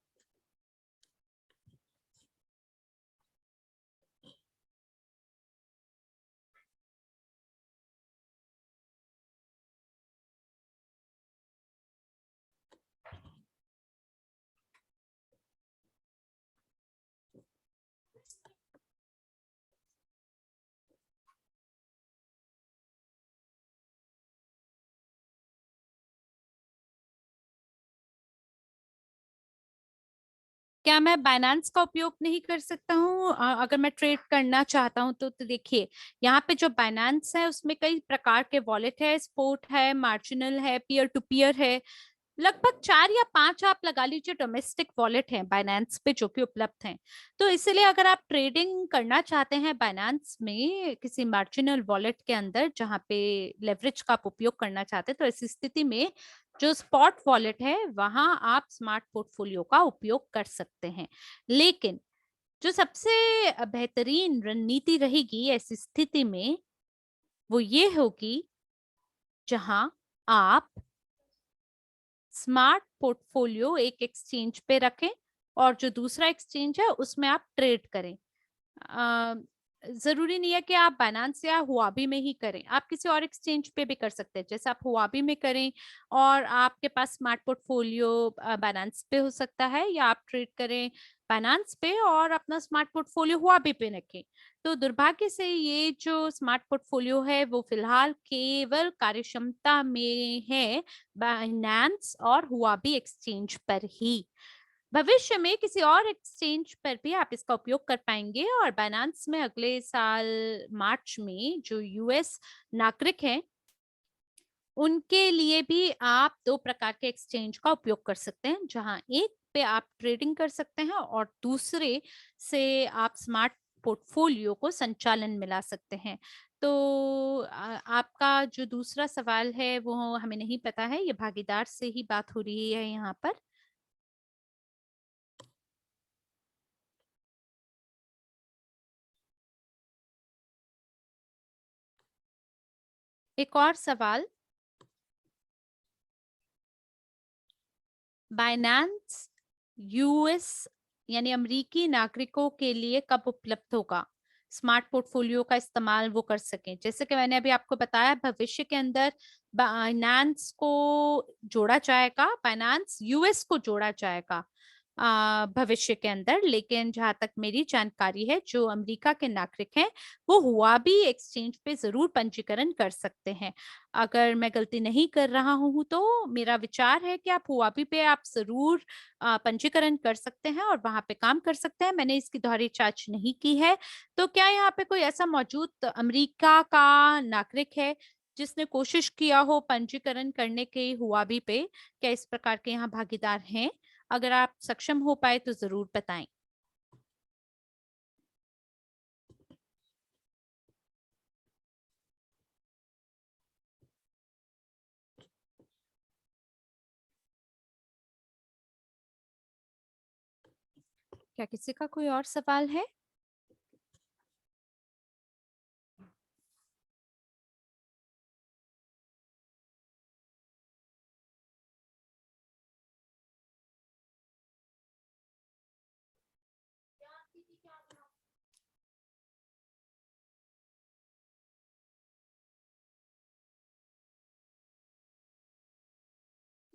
क्या मैं बाइनेंस का उपयोग नहीं कर सकता हूँ अगर मैं ट्रेड करना चाहता हूँ? तो देखिए, यहाँ पे जो बाइनेंस है उसमें कई प्रकार के वॉलेट है, स्पोर्ट है, मार्जिनल है, पीयर टू पीयर है। लगभग 4 या 5 आप लगा लीजिए डोमेस्टिक वॉलेट हैं बाइनेंस पे जो कि उपलब्ध हैं। तो इसलिए अगर आप ट्रेडिंग करना चाहते हैं बाइनेंस में किसी मार्जिनल वॉलेट के अंदर जहाँ पे लेवरेज का आप उपयोग करना चाहते हैं, तो ऐसी स्थिति में जो स्पॉट वॉलेट है वहां आप स्मार्ट पोर्टफोलियो का उपयोग कर सकते हैं। लेकिन जो सबसे बेहतरीन रणनीति रहेगी ऐसी स्थिति में वो ये होगी जहां आप स्मार्ट पोर्टफोलियो एक एक्सचेंज पे रखें और जो दूसरा एक्सचेंज है उसमें आप ट्रेड करें। अ, जरूरी नहीं है कि आप बाइनेंस या हुआबी में ही करें, आप किसी और एक्सचेंज पे भी कर सकते हैं। जैसे आप हुआबी में करें और आपके पास स्मार्ट पोर्टफोलियो बाइनेंस पे हो सकता है, या आप ट्रेड करें बाइनेंस पे और अपना स्मार्ट पोर्टफोलियो हुआबी पे रखें। तो दुर्भाग्य से ये जो स्मार्ट पोर्टफोलियो है वो फिलहाल केवल कार्यक्षमता में है बाइनेंस और हुआबी एक्सचेंज पर ही। भविष्य में किसी और एक्सचेंज पर भी आप इसका उपयोग कर पाएंगे, और बाइनेंस में अगले साल मार्च में जो यूएस नागरिक हैं उनके लिए भी आप दो प्रकार के एक्सचेंज का उपयोग कर सकते हैं, जहां एक पे आप ट्रेडिंग कर सकते हैं और दूसरे से आप स्मार्ट पोर्टफोलियो को संचालन मिला सकते हैं। तो आपका जो दूसरा सवाल है वो हमें नहीं पता है, ये भागीदार से ही बात हो रही है यहाँ पर। एक और सवाल, बाइनेंस यूएस यानी अमेरिकी नागरिकों के लिए कब उपलब्ध होगा? स्मार्ट पोर्टफोलियो का इस्तेमाल वो कर सकें। जैसे कि मैंने अभी आपको बताया, भविष्य के अंदर बाइनेंस को जोड़ा जाएगा, बाइनेंस यूएस को जोड़ा जाएगा भविष्य के अंदर। लेकिन जहां तक मेरी जानकारी है, जो अमेरिका के नागरिक हैं वो हुआबी एक्सचेंज पे जरूर पंजीकरण कर सकते हैं। अगर मैं गलती नहीं कर रहा हूँ तो मेरा विचार है कि आप हुआबी पे आप जरूर पंजीकरण कर सकते हैं और वहां पे काम कर सकते हैं। मैंने इसकी दोहरी जांच नहीं की है। तो क्या यहाँ पे कोई ऐसा मौजूद अमेरिका का नागरिक है जिसने कोशिश किया हो पंजीकरण करने के हुआबी पे? क्या इस प्रकार के यहाँ भागीदार हैं? अगर आप सक्षम हो पाए तो जरूर बताएं। क्या किसी का कोई और सवाल है?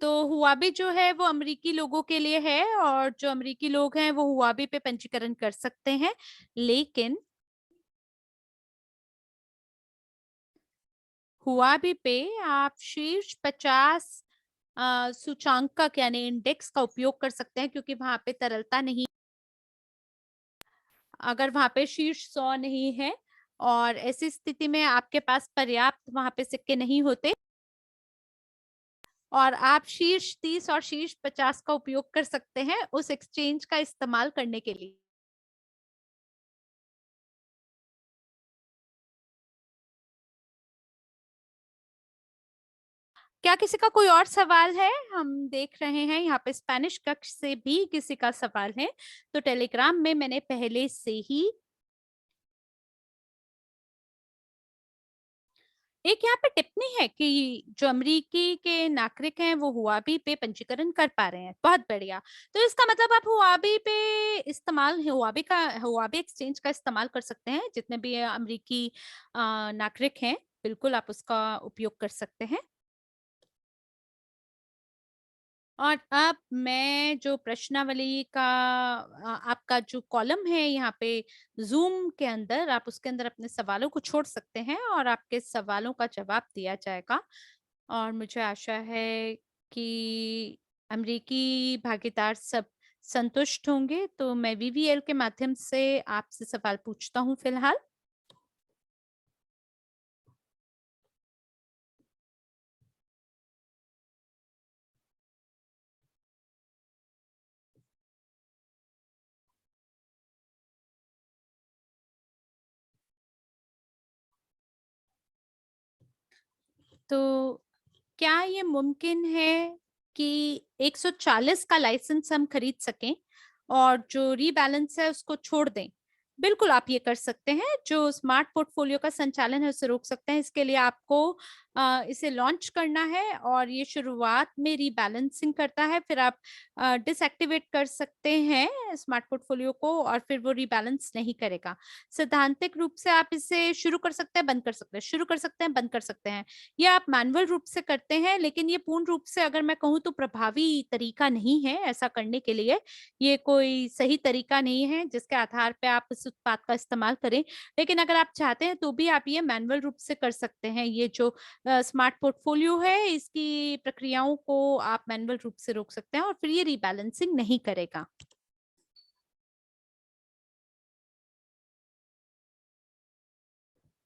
तो हुआबी जो है वो अमेरिकी लोगों के लिए है, और जो अमेरिकी लोग हैं वो हुआबी पे पंजीकरण कर सकते हैं। लेकिन हुआबी पे आप शीर्ष 50 सूचांकक यानी इंडेक्स का उपयोग कर सकते हैं, क्योंकि वहां पे तरलता नहीं। अगर वहां पे शीर्ष 100 नहीं है और ऐसी स्थिति में आपके पास पर्याप्त वहां पे सिक्के नहीं होते और आप शीर्ष 30 और शीर्ष 50 का उपयोग कर सकते हैं उस एक्सचेंज का इस्तेमाल करने के लिए। क्या किसी का कोई और सवाल है? हम देख रहे हैं यहाँ पे स्पेनिश कक्ष से भी किसी का सवाल है। तो टेलीग्राम में मैंने पहले से ही एक यहाँ पे टिप्पणी है कि जो अमेरिकी के नागरिक हैं वो हुआबी पे पंजीकरण कर पा रहे हैं। बहुत बढ़िया। तो इसका मतलब आप हुआबी पे इस्तेमाल हुआबी एक्सचेंज का इस्तेमाल कर सकते हैं। जितने भी अमेरिकी नागरिक हैं, बिल्कुल आप उसका उपयोग कर सकते हैं। और अब मैं जो प्रश्नावली का आपका जो कॉलम है यहाँ पे जूम के अंदर, आप उसके अंदर अपने सवालों को छोड़ सकते हैं और आपके सवालों का जवाब दिया जाएगा। और मुझे आशा है कि अमेरिकी भागीदार सब संतुष्ट होंगे। तो मैं वीवीएल के माध्यम से आपसे सवाल पूछता हूँ फिलहाल। तो क्या ये मुमकिन है कि 140 का लाइसेंस हम खरीद सकें और जो रीबैलेंस है उसको छोड़ दें? बिल्कुल आप ये कर सकते हैं, जो स्मार्ट पोर्टफोलियो का संचालन है उसे रोक सकते हैं। इसके लिए आपको इसे लॉन्च करना है और ये शुरुआत में रीबैलेंसिंग करता है, फिर आप डिसएक्टिवेट कर सकते हैं स्मार्ट पोर्टफोलियो को और फिर वो रीबैलेंस नहीं करेगा। सैद्धांतिक रूप से आप इसे शुरू कर सकते हैं, बंद कर सकते हैं, शुरू कर सकते हैं, बंद कर सकते हैं। ये आप मैनुअल रूप से करते हैं, लेकिन ये पूर्ण रूप से अगर मैं कहूँ तो प्रभावी तरीका नहीं है ऐसा करने के लिए। ये कोई सही तरीका नहीं है जिसके आधार पे आप इस उत्पाद का इस्तेमाल करें। लेकिन अगर आप चाहते हैं तो भी आप ये मैनुअल रूप से कर सकते हैं। ये जो स्मार्ट पोर्टफोलियो है इसकी प्रक्रियाओं को आप मैनुअल रूप से रोक सकते हैं और फिर ये रीबैलेंसिंग नहीं करेगा।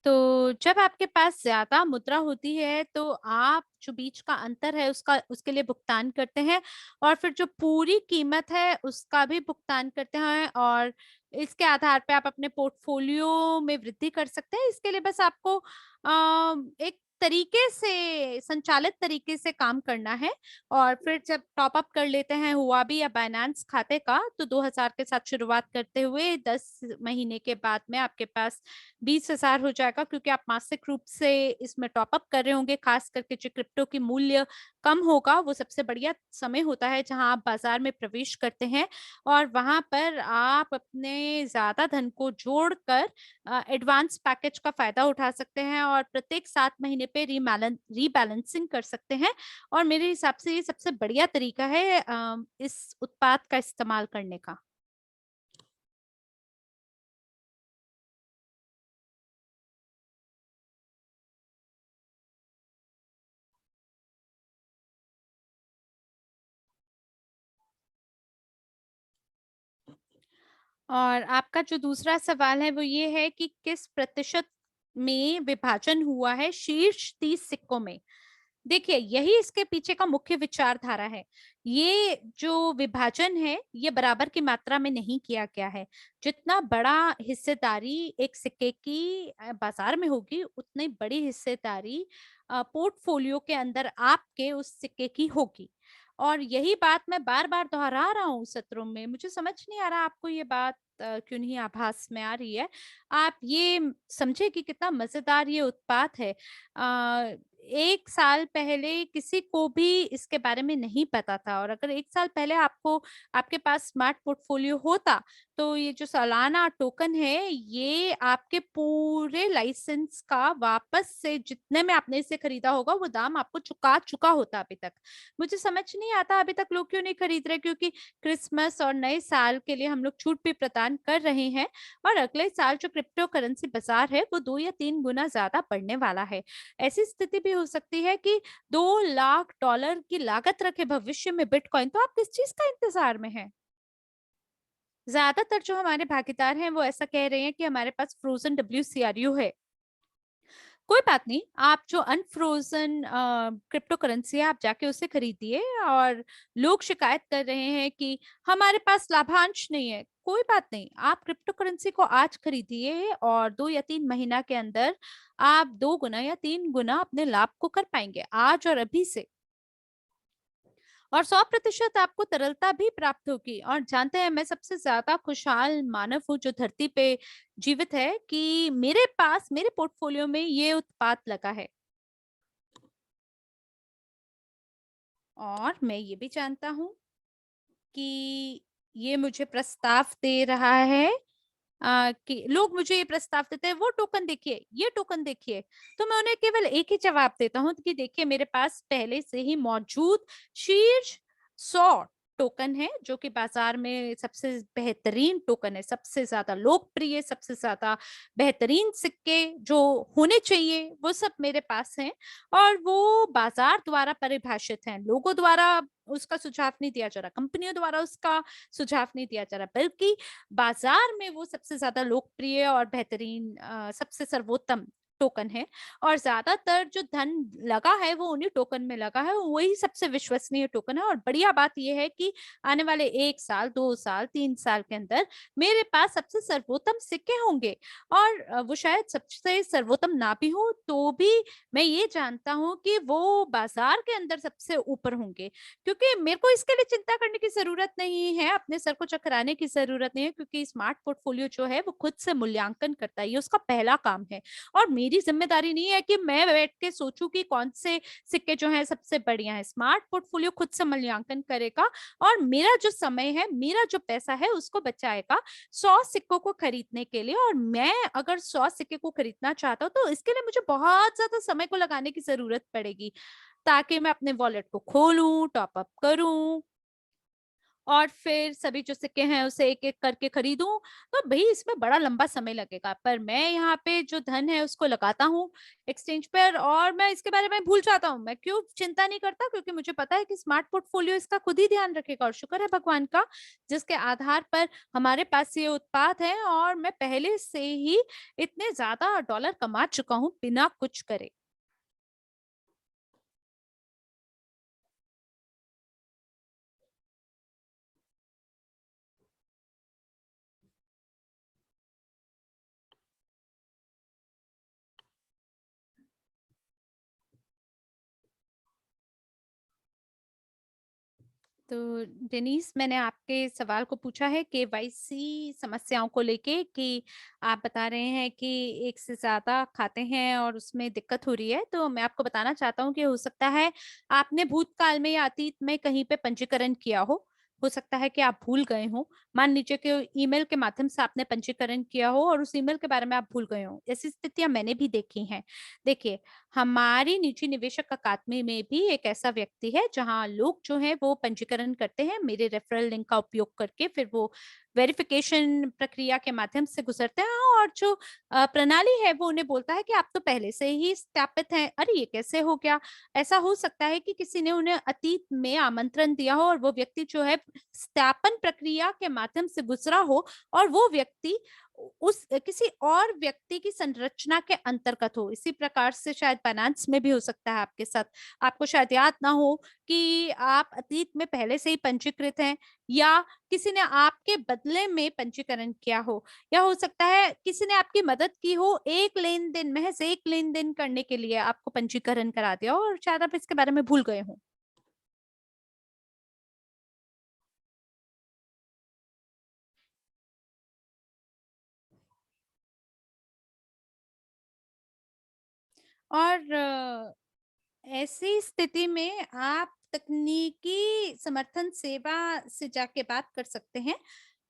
तो जब आपके पास ज़्यादा मुद्रा होती है तो आप जो बीच का अंतर है उसका उसके लिए भुगतान करते हैं और फिर जो पूरी कीमत है उसका भी भुगतान करते हैं और इसके आधार पे आप अपने पोर्टफोलियो में वृद्धि कर सकते हैं। इसके लिए बस आपको एक तरीके से संचालित तरीके से काम करना है और फिर जब टॉप अप कर लेते हैं हुआबी या बायनांस खाते का तो 2000 के साथ शुरुआत करते हुए 10 महीने के बाद में आपके पास 20,000 हो जाएगा, क्योंकि आप मासिक रूप से इसमें टॉप अप कर रहे होंगे। खास करके जो क्रिप्टो की मूल्य कम होगा वो सबसे बढ़िया समय होता है जहां आप बाजार में प्रवेश करते हैं और वहां पर आप अपने ज्यादा धन को जोड़कर एडवांस पैकेज का फायदा उठा सकते हैं और प्रत्येक 7 महीने पे रीबैलेंसिंग कर सकते हैं। और मेरे हिसाब से ये सबसे बढ़िया तरीका है इस उत्पाद का इस्तेमाल करने का। और आपका जो दूसरा सवाल है वो ये है कि किस प्रतिशत में विभाजन हुआ है शीर्ष 30 सिक्कों में। देखिए, यही इसके पीछे का मुख्य विचारधारा है। ये जो विभाजन है, ये बराबर की मात्रा में नहीं किया गया है। जितना बड़ा हिस्सेदारी एक सिक्के की बाजार में होगी, उतनी बड़ी हिस्सेदारी पोर्टफोलियो के अंदर आपके उस सिक्के की होगी। और यही बात मैं बार-बार दोहरा रहा हूँ सत्रों में। मुझे समझ नहीं आ रहा आपको ये बात क्यों नहीं आभास में आ रही है। आप ये समझे कि कितना मज़ेदार ये उत्पाद है। 1 साल पहले किसी को भी इसके बारे में नहीं पता था और अगर 1 साल पहले आपको आपके पास स्मार्ट पोर्टफोलियो होता, तो ये जो सालाना टोकन है, ये आपके पूरे लाइसेंस का वापस से जितने में आपने इसे खरीदा होगा, वो दाम आपको चुका चुका होता अभी तक। मुझे समझ नहीं आता अभी तक लोग क्यों नहीं खरीद रहे, क्योंकि क्रिसमस और नए साल के लिए हम लोग छूट भी प्रदान कर रहे हैं और अगले साल जो क्रिप्टो करेंसी बाजार है वो 2 या 3 गुना ज़्यादा बढ़ने वाला है। ऐसी स्थिति भी हो सकती है कि $2 लाख की लागत रखे भविष्य में बिटकॉइन, तो आप किस चीज़ का इंतज़ार में हैं? ज़्यादातर जो हमारे भागीदार हैं वो ऐसा कह रहे हैं कि हमारे पास फ्रोज़न डब्ल्यूसीआरयू है। कोई बात नहीं, आप जो अनफ्रोज़न क्रिप्टो करेंसी है, आप जाके उसे खरीदिए और लोग शिकायत कर रहे हैं कि हमारे पास लाभांश नहीं है। कोई बात नहीं, आप क्रिप्टो करेंसी को आज खरीदिए और 2 या 3 महीना के अंदर आप 2 गुना या 3 गुना अपने लाभ को कर पाएँगे, आज और अभी से। और 100% आपको तरलता भी प्राप्त होगी और जानते हैं मैं सबसे ज़्यादा खुशहाल मानव हूँ जो धरती पे जीवित है कि मेरे पास मेरे पोर्टफोलियो में ये उत्पाद लगा है। और मैं ये भी जानता हूँ कि ये मुझे प्रस्ताव दे रहा है कि लोग मुझे ये प्रस्ताव देते हैं, वो टोकन देखिए, ये टोकन देखिए। तो मैं उन्हें केवल एक ही जवाब देता हूँ कि देखिए मेरे पास पहले से ही मौजूद शीर्ष 100 टोकन है जो कि बाजार में सबसे बेहतरीन टोकन है, सबसे ज़्यादा लोकप्रिय, सबसे ज़्यादा बेहतरीन सिक्के जो होने चाहिए, वो सब मेरे पास हैं और वो बाजार द्वारा परिभाषित हैं। लोगों द्वारा उसका सुझाव नहीं दिया जा रहा, कंपनियों द्वारा उसका सुझाव नहीं दिया जा रहा, बल्कि बाजार में वो सबसे ज़्यादा लोकप्रिय और बेहतरीन सबसे सर्वोत्तम टोकन है और ज्यादातर जो धन लगा है वो उन्हीं टोकन में लगा है, वही सबसे विश्वसनीय टोकन है। और बढ़िया बात यह है कि आने वाले 1 साल, 2 साल, 3 साल के अंदर मेरे पास सबसे सर्वोत्तम सिक्के होंगे। और वो शायद सबसे सर्वोत्तम ना भी हो तो भी मैं ये जानता हूँ कि वो बाजार के अंदर सबसे ऊपर होंगे, क्योंकि मेरे को इसके लिए चिंता करने की जरूरत नहीं है, अपने सर को चकराने की जरूरत नहीं है, क्योंकि स्मार्ट पोर्टफोलियो जो है वो खुद से मूल्यांकन करता है, ये उसका पहला काम है। और मेरी जिम्मेदारी नहीं है कि मैं बैठ के सोचूं कि कौन से सिक्के जो हैं सबसे बढ़िया है। स्मार्ट पोर्टफोलियो खुद से मूल्यांकन करेगा और मेरा जो समय है, मेरा जो पैसा है उसको बचाएगा 100 सिक्कों को खरीदने के लिए। और मैं अगर 100 सिक्के को खरीदना चाहता हूँ तो इसके लिए मुझे बहुत ज्यादा समय को लगाने की जरूरत पड़ेगी, ताकि मैं अपने वॉलेट को खोलूं, टॉप अप करूं और फिर सभी जो सिक्के हैं उसे एक एक करके खरीदूं। तो भाई इसमें बड़ा लंबा समय लगेगा, पर मैं यहाँ पे जो धन है उसको लगाता हूँ एक्सचेंज पर और मैं इसके बारे में भूल जाता हूँ। मैं क्यों चिंता नहीं करता, क्योंकि मुझे पता है कि स्मार्ट पोर्टफोलियो इसका खुद ही ध्यान रखेगा। और शुक्र है भगवान का, जिसके आधार पर हमारे पास ये उत्पाद है और मैं पहले से ही इतने ज्यादा डॉलर कमा चुका हूँ बिना कुछ करे। तो डेनिस, मैंने आपके सवाल को पूछा है केवाईसी समस्याओं को लेके, कि आप बता रहे हैं कि एक से ज्यादा खाते हैं और उसमें दिक्कत हो रही है। तो मैं आपको बताना चाहता हूँ कि हो सकता है आपने भूतकाल में या अतीत में कहीं पे पंजीकरण किया हो सकता है कि आप भूल गए हो। मान लीजिए कि ईमेल के माध्यम से आपने पंजीकरण किया हो और उस ईमेल के बारे में आप भूल गए हो। ऐसी स्थितियां मैंने भी देखी हैं। देखिए, हमारी निजी निवेशक अकादमी में भी एक ऐसा व्यक्ति है जहां लोग जो हैं वो पंजीकरण करते हैं मेरे रेफरल लिंक का उपयोग करके, फिर वो वेरिफिकेशन प्रक्रिया के माध्यम से गुजरते हैं और जो प्रणाली है वो उन्हें बोलता है कि आप तो पहले से ही सत्यापित हैं। अरे ये कैसे हो गया? ऐसा हो सकता है कि किसी ने उन्हें अतीत में आमंत्रण दिया हो और वो व्यक्ति जो है सत्यापन प्रक्रिया के माध्यम से गुजरा हो और वो व्यक्ति उस किसी और व्यक्ति की संरचना के अंतर्गत हो। इसी प्रकार से शायद फाइनेंस में भी हो सकता है आपके साथ। आपको शायद याद ना हो कि आप अतीत में पहले से ही पंजीकृत हैं, या किसी ने आपके बदले में पंजीकरण किया हो, या हो सकता है किसी ने आपकी मदद की हो, एक लेन-देन, महज़ एक लेन-देन करने के लिए आपको पंजीकरण करा दिया हो और शायद आप इसके बारे में भूल गए हों। और ऐसी स्थिति में आप तकनीकी समर्थन सेवा से जाके बात कर सकते हैं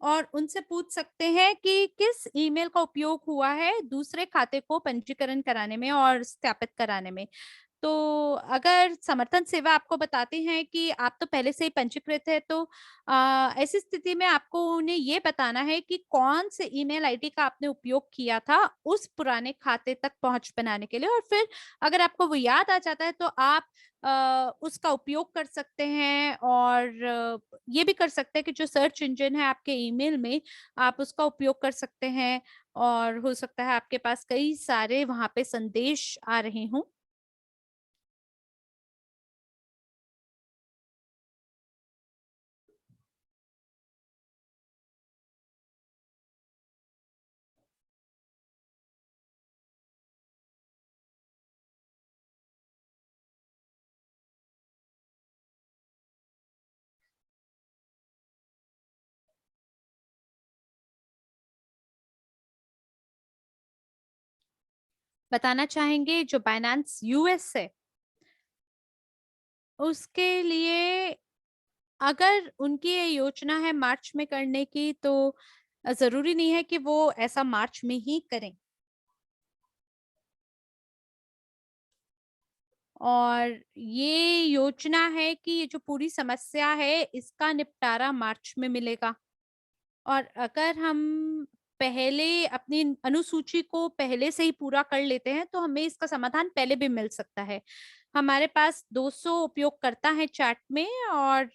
और उनसे पूछ सकते हैं कि किस ईमेल का उपयोग हुआ है दूसरे खाते को पंजीकरण कराने में और सत्यापित कराने में। तो अगर समर्थन सेवा आपको बताती हैं कि आप तो पहले से ही पंजीकृत है, तो ऐसी स्थिति में आपको उन्हें ये बताना है कि कौन से ईमेल आईडी का आपने उपयोग किया था उस पुराने खाते तक पहुंच बनाने के लिए। और फिर अगर आपको वो याद आ जाता है तो आप उसका उपयोग कर सकते हैं और ये भी कर सकते हैं कि जो सर्च इंजन है आपके ईमेल में, आप उसका उपयोग कर सकते हैं। और हो सकता है आपके पास कई सारे वहां पे संदेश आ रहे हों। बताना चाहेंगे जो बाइनेंस यूएस है, उसके लिए अगर उनकी ये योजना है मार्च में करने की, तो जरूरी नहीं है कि वो ऐसा मार्च में ही करें। और ये योजना है कि ये जो पूरी समस्या है इसका निपटारा मार्च में मिलेगा। और अगर हम पहले अपनी अनुसूची को पहले से ही पूरा कर लेते हैं तो हमें इसका समाधान पहले भी मिल सकता है। हमारे पास 200 उपयोगकर्ता हैं चैट में और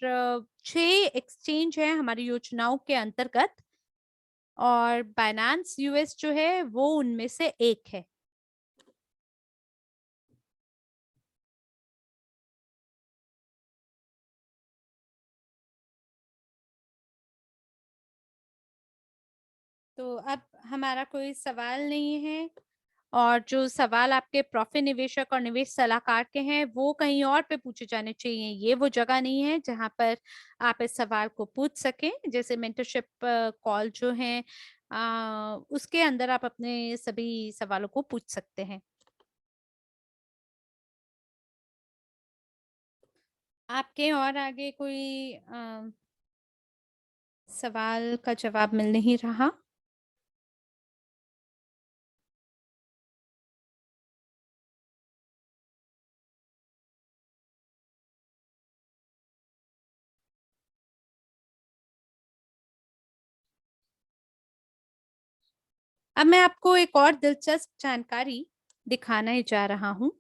6 एक्सचेंज हैं हमारी योजनाओं के अंतर्गत, और बाइनेंस यूएस जो है वो उनमें से एक है। तो अब हमारा कोई सवाल नहीं है, और जो सवाल आपके प्रोफी निवेशक और निवेश सलाहकार के हैं, वो कहीं और पे पूछे जाने चाहिए। ये वो जगह नहीं है जहाँ पर आप इस सवाल को पूछ सकें। जैसे मेंटरशिप कॉल जो है, उसके अंदर आप अपने सभी सवालों को पूछ सकते हैं। आपके और आगे कोई सवाल का जवाब मिल नहीं रहा। अब मैं आपको एक और दिलचस्प जानकारी दिखाने जा रहा हूँ।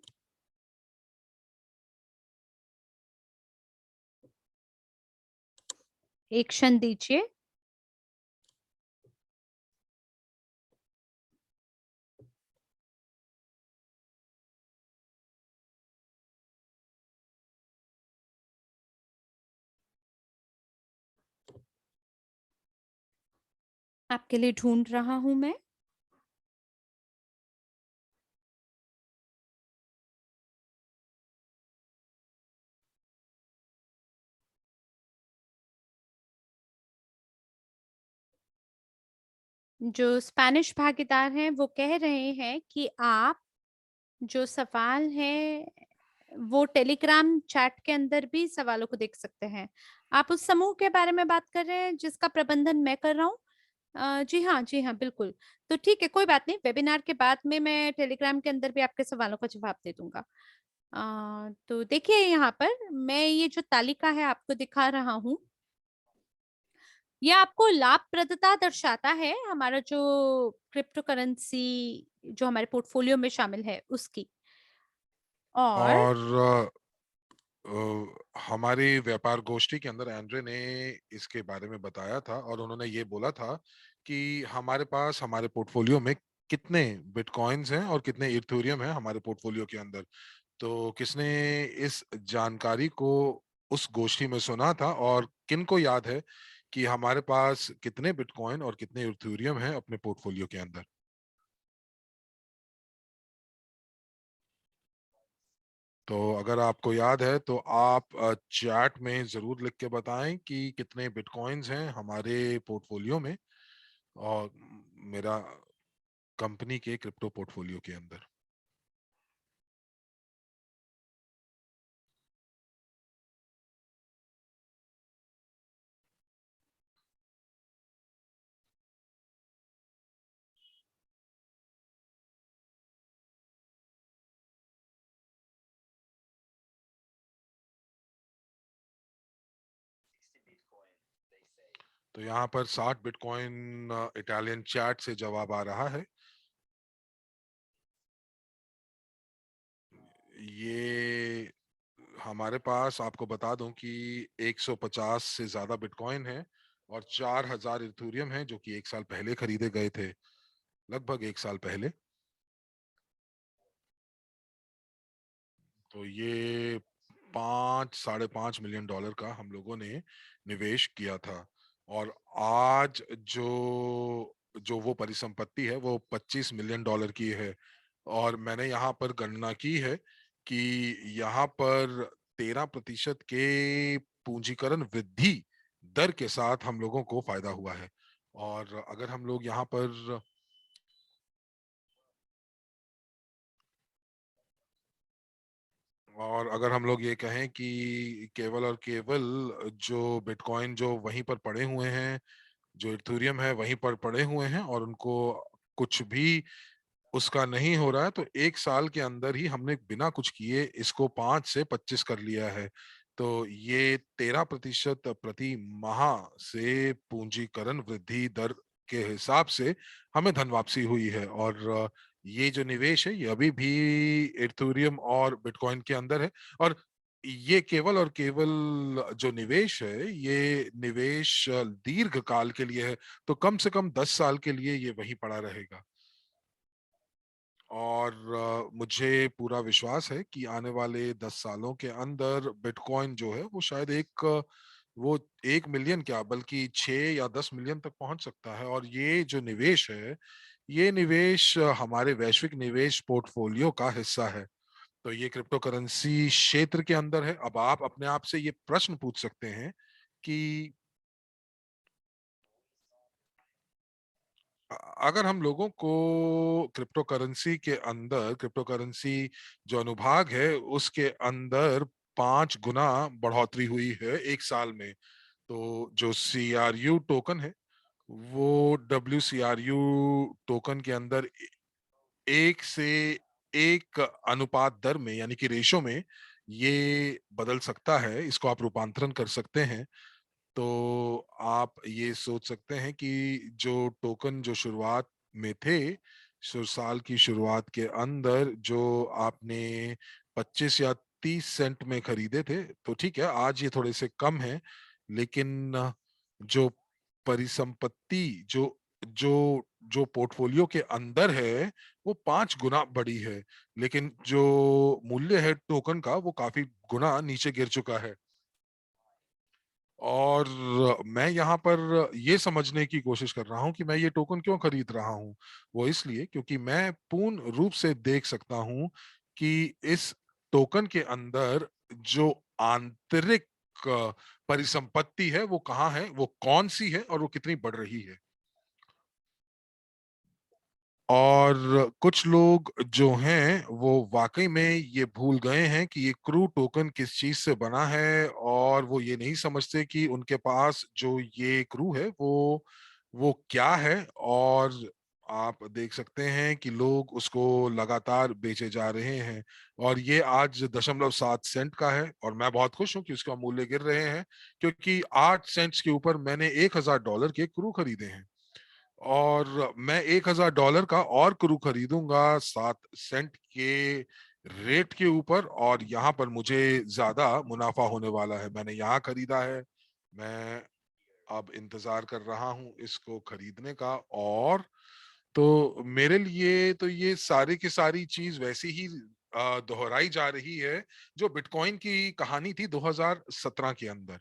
एक क्षण दीजिए। आपके लिए ढूंढ रहा हूं मैं। जो स्पेनिश भागीदार हैं वो कह रहे हैं कि आप जो सवाल है वो टेलीग्राम चैट के अंदर भी सवालों को देख सकते हैं। आप उस समूह के बारे में बात कर रहे हैं जिसका प्रबंधन मैं कर रहा हूँ। जी हाँ, बिल्कुल। तो ठीक है, कोई बात नहीं, वेबिनार के बाद में मैं टेलीग्राम के अंदर भी आपके सवालों का जवाब दे दूंगा। तो देखिए, यहाँ पर मैं ये जो तालिका है आपको दिखा रहा हूँ, ये आपको लाभप्रदता दर्शाता है हमारा जो क्रिप्टो करेंसी जो हमारे पोर्टफोलियो में शामिल है उसकी। और और हमारी व्यापार गोष्ठी के अंदर एंड्रे ने इसके बारे में बताया था और उन्होंने ये बोला था कि हमारे पास हमारे पोर्टफोलियो में कितने बिटकॉइंस हैं और कितने इथेरियम हैं हमारे पोर्टफोलियो के अंदर। तो किसने इस जानकारी को उस गोष्ठी में सुना था और किन को याद है कि हमारे पास कितने बिटकॉइन और कितने इथेरियम हैं अपने पोर्टफोलियो के अंदर? तो अगर आपको याद है तो आप चैट में जरूर लिख के बताएं कि कितने बिटकॉइंस हैं हमारे पोर्टफोलियो में और मेरा कंपनी के क्रिप्टो पोर्टफोलियो के अंदर। तो यहाँ पर 60 बिटकॉइन इटालियन चैट से जवाब आ रहा है। ये हमारे पास आपको बता दूं कि 150 से ज्यादा बिटकॉइन है और 4000 इथेरियम है जो कि एक साल पहले खरीदे गए थे, लगभग एक साल पहले। तो ये 5-5.5 मिलियन डॉलर का हम लोगों ने निवेश किया था। और आज जो जो वो परिसंपत्ति है वो 25 मिलियन डॉलर की है। और मैंने यहाँ पर गणना की है कि यहाँ पर 13% के पूंजीकरण वृद्धि दर के साथ हम लोगों को फायदा हुआ है। और अगर हम लोग यहाँ पर और अगर हम लोग ये कहें कि केवल और केवल जो बिटकॉइन जो वहीं पर पड़े हुए हैं, जो इथेरियम है वहीं पर पड़े हुए हैं और उनको कुछ भी उसका नहीं हो रहा है, तो एक साल के अंदर ही हमने बिना कुछ किए इसको 5 से 25 कर लिया है। तो ये 13% प्रति माह से पूंजीकरण वृद्धि दर के हिसाब से हमें धन वापसी हुई है। और ये जो निवेश है ये अभी भी इथेरियम और बिटकॉइन के अंदर है। और ये केवल और केवल जो निवेश है ये निवेश दीर्घ काल के लिए है। तो कम से कम 10 साल के लिए ये वहीं पड़ा रहेगा। और मुझे पूरा विश्वास है कि आने वाले 10 सालों के अंदर बिटकॉइन जो है वो शायद एक वो 1 मिलियन क्या बल्कि 6 या 10 मिलियन तक पहुंच सकता है। और ये जो निवेश है, ये निवेश हमारे वैश्विक निवेश पोर्टफोलियो का हिस्सा है। तो ये क्रिप्टो करेंसी क्षेत्र के अंदर है। अब आप अपने आप से ये प्रश्न पूछ सकते हैं कि अगर हम लोगों को क्रिप्टो करेंसी जो अनुभाग है उसके अंदर 5 गुना बढ़ोतरी हुई है एक साल में, तो जो CRU टोकन है वो WCRU टोकन के अंदर 1 से 1 अनुपात दर में यानी कि रेशो में ये बदल सकता है। इसको आप रूपांतरण कर सकते हैं। तो आप ये सोच सकते हैं कि जो टोकन जो शुरुआत में थे, साल की शुरुआत के अंदर जो आपने 25 या 30 सेंट में खरीदे थे, तो ठीक है आज ये थोड़े से कम है। लेकिन जो परिसंपत्ति जो जो जो पोर्टफोलियो के अंदर है वो 5 गुना बढ़ी है। लेकिन जो मूल्य है टोकन का वो काफी गुना नीचे गिर चुका है। और मैं यहाँ पर ये समझने की कोशिश कर रहा हूँ कि मैं ये टोकन क्यों खरीद रहा हूँ। वो इसलिए क्योंकि मैं पूर्ण रूप से देख सकता हूँ कि इस टोकन के अंदर जो आंतरिक परिसंपत्ति है वो कहाँ है, वो कौन सी है और वो कितनी बढ़ रही है। और कुछ लोग जो हैं वो वाकई में ये भूल गए हैं कि ये क्रू टोकन किस चीज से बना है, और वो ये नहीं समझते कि उनके पास जो ये क्रू है वो क्या है। और आप देख सकते हैं कि लोग उसको लगातार बेचे जा रहे हैं। और ये आज 0.7 सेंट का है और मैं बहुत खुश हूं कि उसका मूल्य गिर रहे हैं, क्योंकि 8 सेंट्स के ऊपर मैंने $1,000 के क्रू खरीदे हैं। और मैं $1,000 का और क्रू खरीदूंगा 7 सेंट के रेट के ऊपर, और यहाँ पर मुझे ज्यादा मुनाफा होने वाला है। मैंने यहाँ खरीदा है, मैं अब इंतजार कर रहा हूँ इसको खरीदने का। और तो मेरे लिए तो ये सारी की सारी चीज वैसी ही दोहराई जा रही है जो बिटकॉइन की कहानी थी 2017 के अंदर।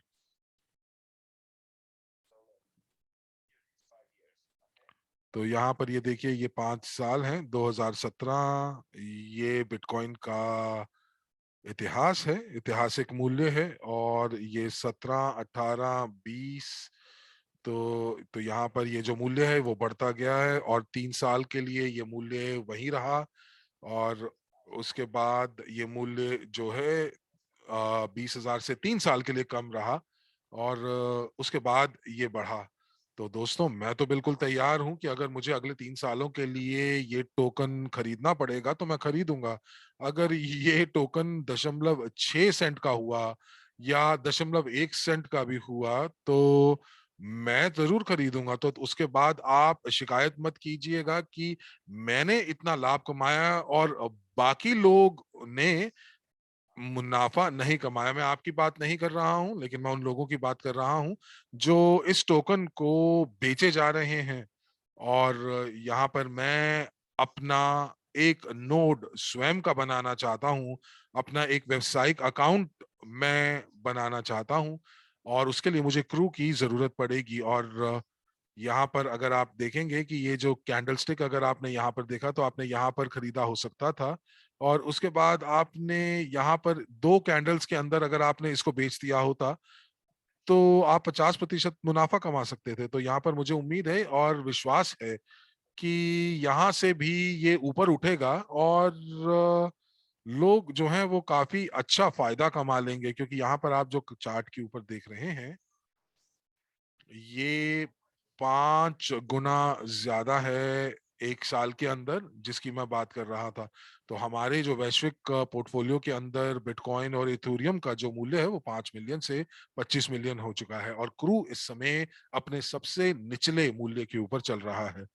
तो यहाँ पर ये देखिए ये 5 साल हैं, 2017 ये बिटकॉइन का इतिहास है, ऐतिहासिक मूल्य है। और ये 17, 18, 20, तो यहाँ पर ये जो मूल्य है वो बढ़ता गया है और 3 साल के लिए ये मूल्य वही रहा। और उसके बाद ये मूल्य जो है 20,000 से 3 साल के लिए कम रहा। और उसके बाद ये बढ़ा। तो दोस्तों मैं तो बिल्कुल तैयार हूं कि अगर मुझे अगले 3 सालों के लिए ये टोकन खरीदना पड़ेगा तो मैं खरीदूंगा। अगर ये टोकन 0.6 सेंट का हुआ या 0.1 सेंट का भी हुआ तो मैं जरूर खरीदूंगा। तो उसके बाद आप शिकायत मत कीजिएगा कि मैंने इतना लाभ कमाया और बाकी लोग ने मुनाफा नहीं कमाया। मैं आपकी बात नहीं कर रहा हूं, लेकिन मैं उन लोगों की बात कर रहा हूं जो इस टोकन को बेचे जा रहे हैं। और यहाँ पर मैं अपना एक नोड स्वयं का बनाना चाहता हूं, अपना एक व्यावसायिक अकाउंट मैं बनाना चाहता हूं। और उसके लिए मुझे क्रू की जरूरत पड़ेगी। और यहाँ पर अगर आप देखेंगे कि ये जो कैंडल स्टिक अगर आपने यहाँ पर देखा तो आपने यहाँ पर खरीदा हो सकता था। और उसके बाद आपने यहाँ पर 2 कैंडल्स के अंदर अगर आपने इसको बेच दिया होता तो आप 50% मुनाफा कमा सकते थे। तो यहाँ पर मुझे उम्मीद है और विश्वास है कि यहाँ से भी ये ऊपर उठेगा और लोग जो हैं वो काफी अच्छा फायदा कमा लेंगे। क्योंकि यहाँ पर आप जो चार्ट के ऊपर देख रहे हैं ये 5 गुना ज्यादा है एक साल के अंदर जिसकी मैं बात कर रहा था। तो हमारे जो वैश्विक पोर्टफोलियो के अंदर बिटकॉइन और इथेरियम का जो मूल्य है वो 5 मिलियन से 25 मिलियन हो चुका है। और क्रू इस समय अपने सबसे निचले मूल्य के ऊपर चल रहा है।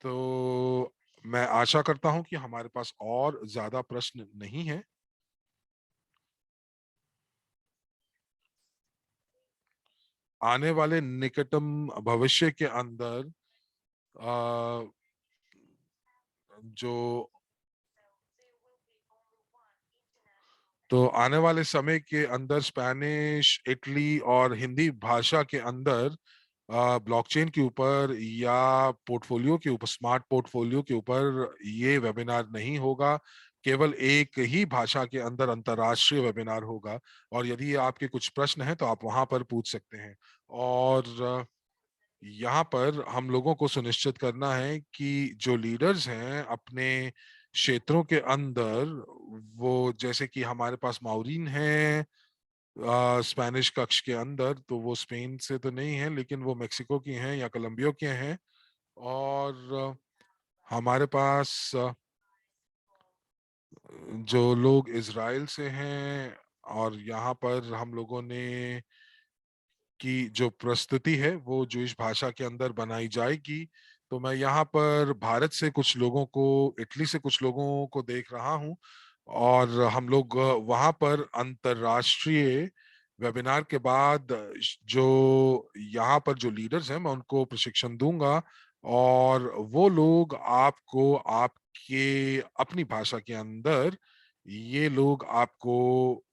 तो मैं आशा करता हूं कि हमारे पास और ज्यादा प्रश्न नहीं है। आने वाले निकटतम भविष्य के अंदर अ, जो तो आने वाले समय के अंदर स्पेनिश, इटली और हिंदी भाषा के अंदर ब्लॉकचेन के ऊपर या पोर्टफोलियो के ऊपर, स्मार्ट पोर्टफोलियो के ऊपर ये वेबिनार नहीं होगा। केवल एक ही भाषा के अंदर अंतर्राष्ट्रीय वेबिनार होगा। और यदि आपके कुछ प्रश्न हैं तो आप वहां पर पूछ सकते हैं। और यहाँ पर हम लोगों को सुनिश्चित करना है कि जो लीडर्स हैं अपने क्षेत्रों के अंदर, वो जैसे कि हमारे पास माउरीन है स्पेनिश कक्ष के अंदर, तो वो स्पेन से तो नहीं है लेकिन वो मेक्सिको की हैं या कोलंबिया के हैं। और हमारे पास जो लोग इजराइल से हैं, और यहाँ पर हम लोगों ने की जो प्रस्तुति है वो जूइश भाषा के अंदर बनाई जाएगी। तो मैं यहाँ पर भारत से कुछ लोगों को, इटली से कुछ लोगों को देख रहा हूँ। और हम लोग वहाँ पर अंतर्राष्ट्रीय वेबिनार के बाद जो यहाँ पर जो लीडर्स हैं मैं उनको प्रशिक्षण दूंगा, और वो लोग आपको आपके अपनी भाषा के अंदर ये लोग आपको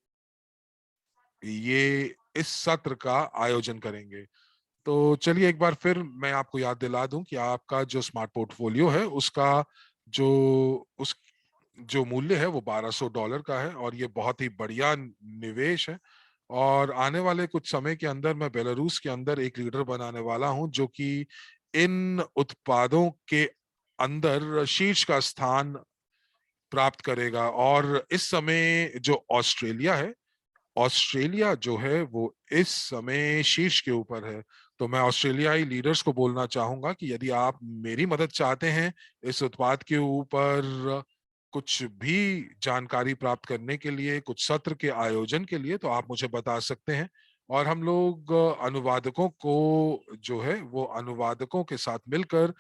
ये इस सत्र का आयोजन करेंगे। तो चलिए एक बार फिर मैं आपको याद दिला दूं कि आपका जो स्मार्ट पोर्टफोलियो है उसका जो उस जो मूल्य है वो $1200 का है, और ये बहुत ही बढ़िया निवेश है। और आने वाले कुछ समय के अंदर मैं बेलारूस के अंदर एक लीडर बनाने वाला हूं जो कि इन उत्पादों के अंदर शीर्ष का स्थान प्राप्त करेगा। और इस समय जो ऑस्ट्रेलिया है, ऑस्ट्रेलिया जो है वो इस समय शीर्ष के ऊपर है। तो मैं ऑस्ट्रेलियाई लीडर्स को बोलना चाहूंगा कि यदि आप मेरी मदद चाहते हैं इस उत्पाद के ऊपर कुछ भी जानकारी प्राप्त करने के लिए, कुछ सत्र के आयोजन के लिए, तो आप मुझे बता सकते हैं। और हम लोग अनुवादकों को जो है वो अनुवादकों के साथ मिलकर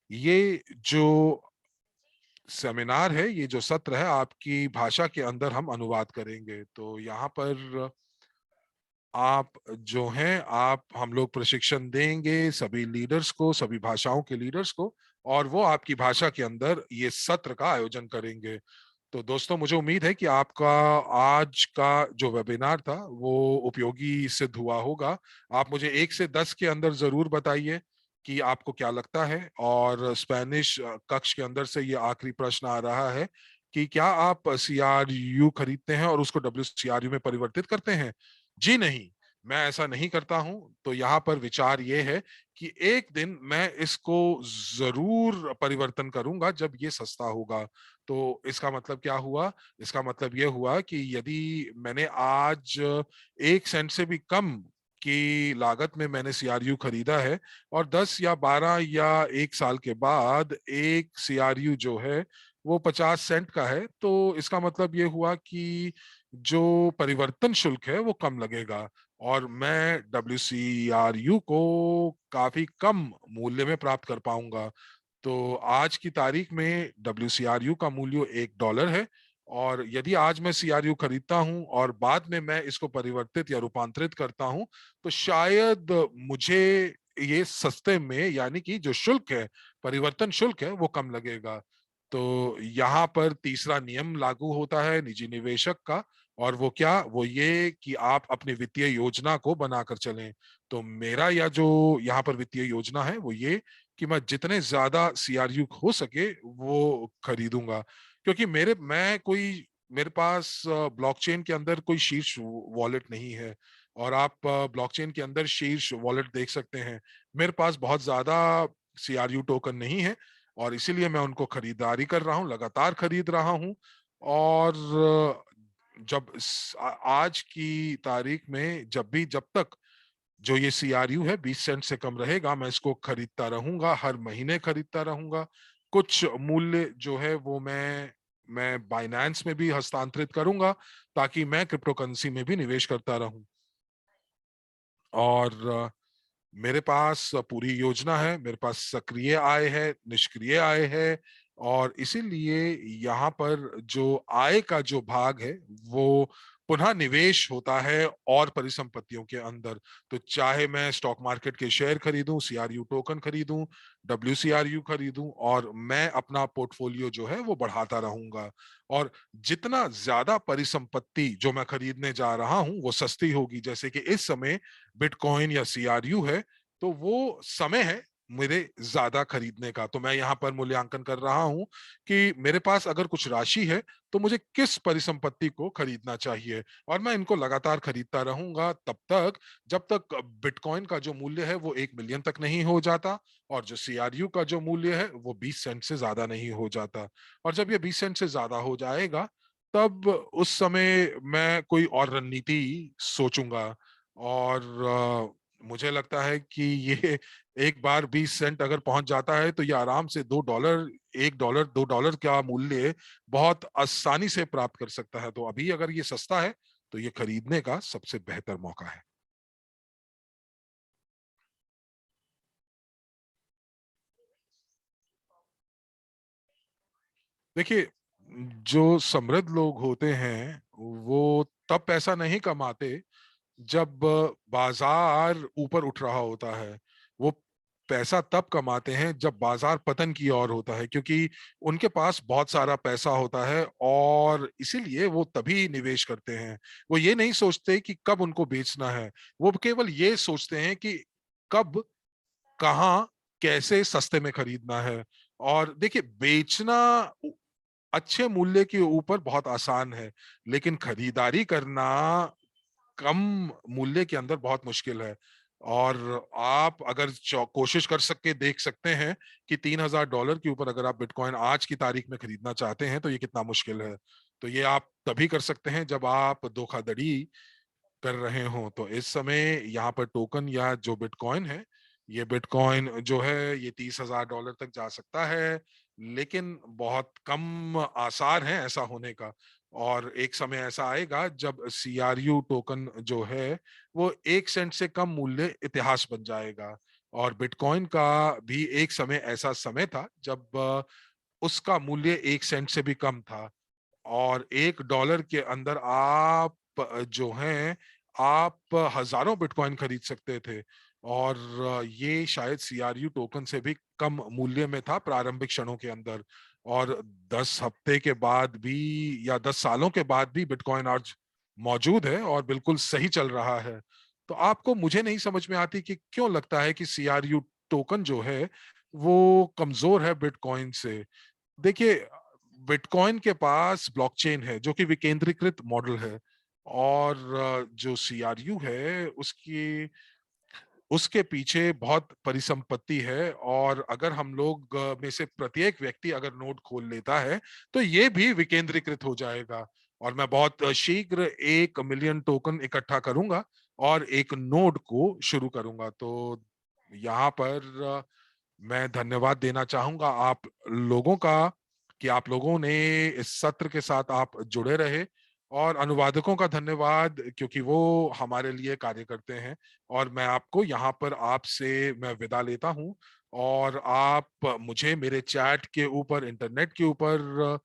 ये जो सेमिनार है, ये जो सत्र है, आपकी भाषा के अंदर हम अनुवाद करेंगे। तो यहाँ पर आप जो हैं, आप हम लोग प्रशिक्षण देंगे सभी लीडर्स को, सभी भाषाओं के लीडर्स को, और वो आपकी भाषा के अंदर ये सत्र का आयोजन करेंगे। तो दोस्तों, मुझे उम्मीद है कि आपका आज का जो वेबिनार था वो उपयोगी सिद्ध हुआ होगा। आप मुझे 1 से 10 के अंदर जरूर बताइए कि आपको क्या लगता है। और स्पेनिश कक्ष के अंदर से ये आखिरी प्रश्न आ रहा है कि क्या आप CRU खरीदते हैं और उसको WCRU में परिवर्तित करते हैं? जी नहीं, मैं ऐसा नहीं करता हूं। तो यहाँ पर विचार ये है कि एक दिन मैं इसको जरूर परिवर्तन करूंगा जब ये सस्ता होगा। तो इसका मतलब क्या हुआ? इसका मतलब ये हुआ कि यदि मैंने आज 1 सेंट से भी कम की लागत में मैंने CRU खरीदा है, और 10 या 12 या 1 साल के बाद एक CRU जो है वो 50 सेंट का है, तो इसका मतलब ये हुआ कि जो परिवर्तन शुल्क है वो कम लगेगा, और मैं WCRU को काफी कम मूल्य में प्राप्त कर पाऊंगा। तो आज की तारीख में WCRU का मूल्य $1 है। और यदि आज मैं CRU खरीदता हूं और बाद में मैं इसको परिवर्तित या रूपांतरित करता हूं, तो शायद मुझे ये सस्ते में, यानी कि जो शुल्क है, परिवर्तन शुल्क है, वो कम लगेगा। तो यहाँ पर तीसरा नियम लागू होता है निजी निवेशक का, और वो क्या? वो ये कि आप अपनी वित्तीय योजना को बनाकर चलें। तो मेरा या जो यहाँ पर वित्तीय योजना है वो ये कि मैं जितने ज्यादा CRU हो सके वो खरीदूंगा। क्योंकि मेरे पास ब्लॉकचेन के अंदर कोई शीर्ष वॉलेट नहीं है। और आप ब्लॉकचेन के अंदर शीर्ष वॉलेट देख सकते हैं। मेरे पास बहुत ज्यादा CRU टोकन नहीं है, और इसीलिए मैं उनको खरीदारी कर रहा हूँ, लगातार खरीद रहा हूँ। और आज की तारीख में जब तक जो ये CRU है 20 सेंट से कम रहेगा, मैं इसको खरीदता रहूंगा, हर महीने खरीदता रहूंगा। कुछ मूल्य जो है वो मैं बाइनेंस में भी हस्तांतरित करूंगा, ताकि मैं क्रिप्टो करेंसी में भी निवेश करता रहूं। और मेरे पास पूरी योजना है, मेरे पास सक्रिय आय है, निष्क्रिय आय है। और इसीलिए यहाँ पर जो आय का जो भाग है वो पुनः निवेश होता है और परिसंपत्तियों के अंदर। तो चाहे मैं स्टॉक मार्केट के शेयर खरीदूं, सीआरयू टोकन खरीदूं, डब्ल्यूसीआरयू खरीदूं, और मैं अपना पोर्टफोलियो जो है वो बढ़ाता रहूंगा। और जितना ज्यादा परिसंपत्ति जो मैं खरीदने जा रहा हूं वो सस्ती होगी, जैसे कि इस समय बिटकॉइन या सीआरयू है, तो वो समय है मेरे ज्यादा खरीदने का। तो मैं यहाँ पर मूल्यांकन कर रहा हूं कि मेरे पास अगर कुछ राशि है तो मुझे किस परिसंपत्ति को खरीदना चाहिए, और मैं इनको लगातार खरीदता रहूंगा तब तक जब तक बिटकॉइन का जो मूल्य है वो 1 मिलियन तक नहीं हो जाता, और जो सीआरयू का जो मूल्य है वो 20 सेंट से ज्यादा नहीं हो जाता। और जब ये 20 सेंट से ज्यादा हो जाएगा तब उस समय मैं कोई और रणनीति सोचूंगा। और मुझे लगता है कि ये एक बार 20 सेंट अगर पहुंच जाता है तो ये आराम से $2, $1, $2 का मूल्य बहुत आसानी से प्राप्त कर सकता है। तो अभी अगर ये सस्ता है तो ये खरीदने का सबसे बेहतर मौका है। देखिए, जो समृद्ध लोग होते हैं वो तब पैसा नहीं कमाते जब बाजार ऊपर उठ रहा होता है। वो पैसा तब कमाते हैं जब बाजार पतन की ओर होता है, क्योंकि उनके पास बहुत सारा पैसा होता है और इसीलिए वो तभी निवेश करते हैं। वो ये नहीं सोचते कि कब उनको बेचना है, वो केवल ये सोचते हैं कि कब, कहाँ, कैसे सस्ते में खरीदना है। और देखिए, बेचना अच्छे मूल्य के ऊपर बहुत आसान है, लेकिन खरीदारी करना कम मूल्य के अंदर बहुत मुश्किल है। और आप अगर कोशिश कर सके देख सकते हैं कि $3,000 के ऊपर अगर आप बिटकॉइन आज की तारीख में खरीदना चाहते हैं तो ये कितना मुश्किल है। तो ये आप तभी कर सकते हैं जब आप धोखाधड़ी कर रहे हों। तो इस समय यहाँ पर टोकन या जो बिटकॉइन है, ये बिटकॉइन जो है ये $30,000 तक जा सकता है, लेकिन बहुत कम आसार हैं ऐसा होने का। और एक समय ऐसा आएगा जब सीआरयू टोकन जो है वो 1 सेंट से कम मूल्य इतिहास बन जाएगा। और बिटकॉइन का भी एक समय ऐसा समय था जब उसका मूल्य 1 सेंट से भी कम था, और $1 के अंदर आप जो हैं आप हजारों बिटकॉइन खरीद सकते थे। और ये शायद सीआरयू टोकन से भी कम मूल्य में था प्रारंभिक क्षणों के अंदर। और 10 हफ्ते के बाद भी या 10 सालों के बाद भी बिटकॉइन आज मौजूद है और बिल्कुल सही चल रहा है। तो आपको, मुझे नहीं समझ में आती कि क्यों लगता है कि सीआरयू टोकन जो है वो कमजोर है बिटकॉइन से। देखिए, बिटकॉइन के पास ब्लॉकचेन है जो कि विकेंद्रीकृत मॉडल है, और जो सीआरयू है उसकी उसके पीछे बहुत परिसंपत्ति है। और अगर हम लोग में से प्रत्येक व्यक्ति अगर नोड खोल लेता है तो ये भी विकेंद्रीकृत हो जाएगा। और मैं बहुत शीघ्र 1 मिलियन टोकन इकट्ठा करूंगा और एक नोड को शुरू करूंगा। तो यहाँ पर मैं धन्यवाद देना चाहूंगा आप लोगों का कि आप लोगों ने इस सत्र के साथ आप जुड़े रहे, और अनुवादकों का धन्यवाद क्योंकि वो हमारे लिए कार्य करते हैं। और मैं आपको यहाँ पर आपसे मैं विदा लेता हूँ, और आप मुझे मेरे चैट के ऊपर, इंटरनेट के ऊपर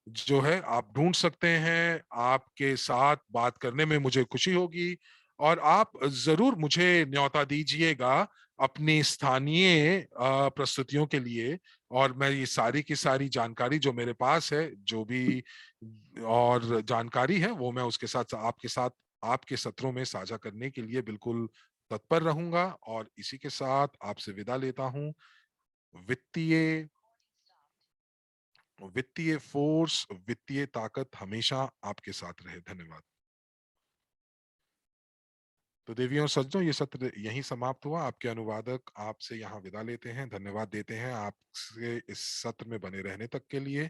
जो है आप ढूंढ सकते हैं। आपके साथ बात करने में मुझे खुशी होगी, और आप जरूर मुझे न्योता दीजिएगा अपनी स्थानीय प्रस्तुतियों के लिए। और मैं ये सारी की सारी जानकारी जो मेरे पास है, जो भी और जानकारी है, वो मैं उसके साथ आपके सत्रों में साझा करने के लिए बिल्कुल तत्पर रहूंगा। और इसी के साथ आपसे विदा लेता हूं। वित्तीय वित्तीय फोर्स, वित्तीय ताकत हमेशा आपके साथ रहे। धन्यवाद। तो देवियों और सज्जनों, ये सत्र यहीं समाप्त हुआ। आपके अनुवादक आपसे यहाँ विदा लेते हैं, धन्यवाद देते हैं आपसे इस सत्र में बने रहने तक के लिए,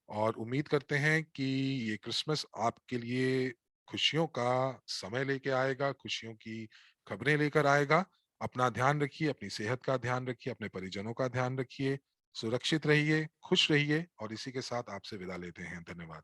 और उम्मीद करते हैं कि ये क्रिसमस आपके लिए खुशियों का समय लेके आएगा, खुशियों की खबरें लेकर आएगा। अपना ध्यान रखिए, अपनी सेहत का ध्यान रखिए, अपने परिजनों का ध्यान रखिए, सुरक्षित रहिए, खुश रहिए, और इसी के साथ आपसे विदा लेते हैं। धन्यवाद।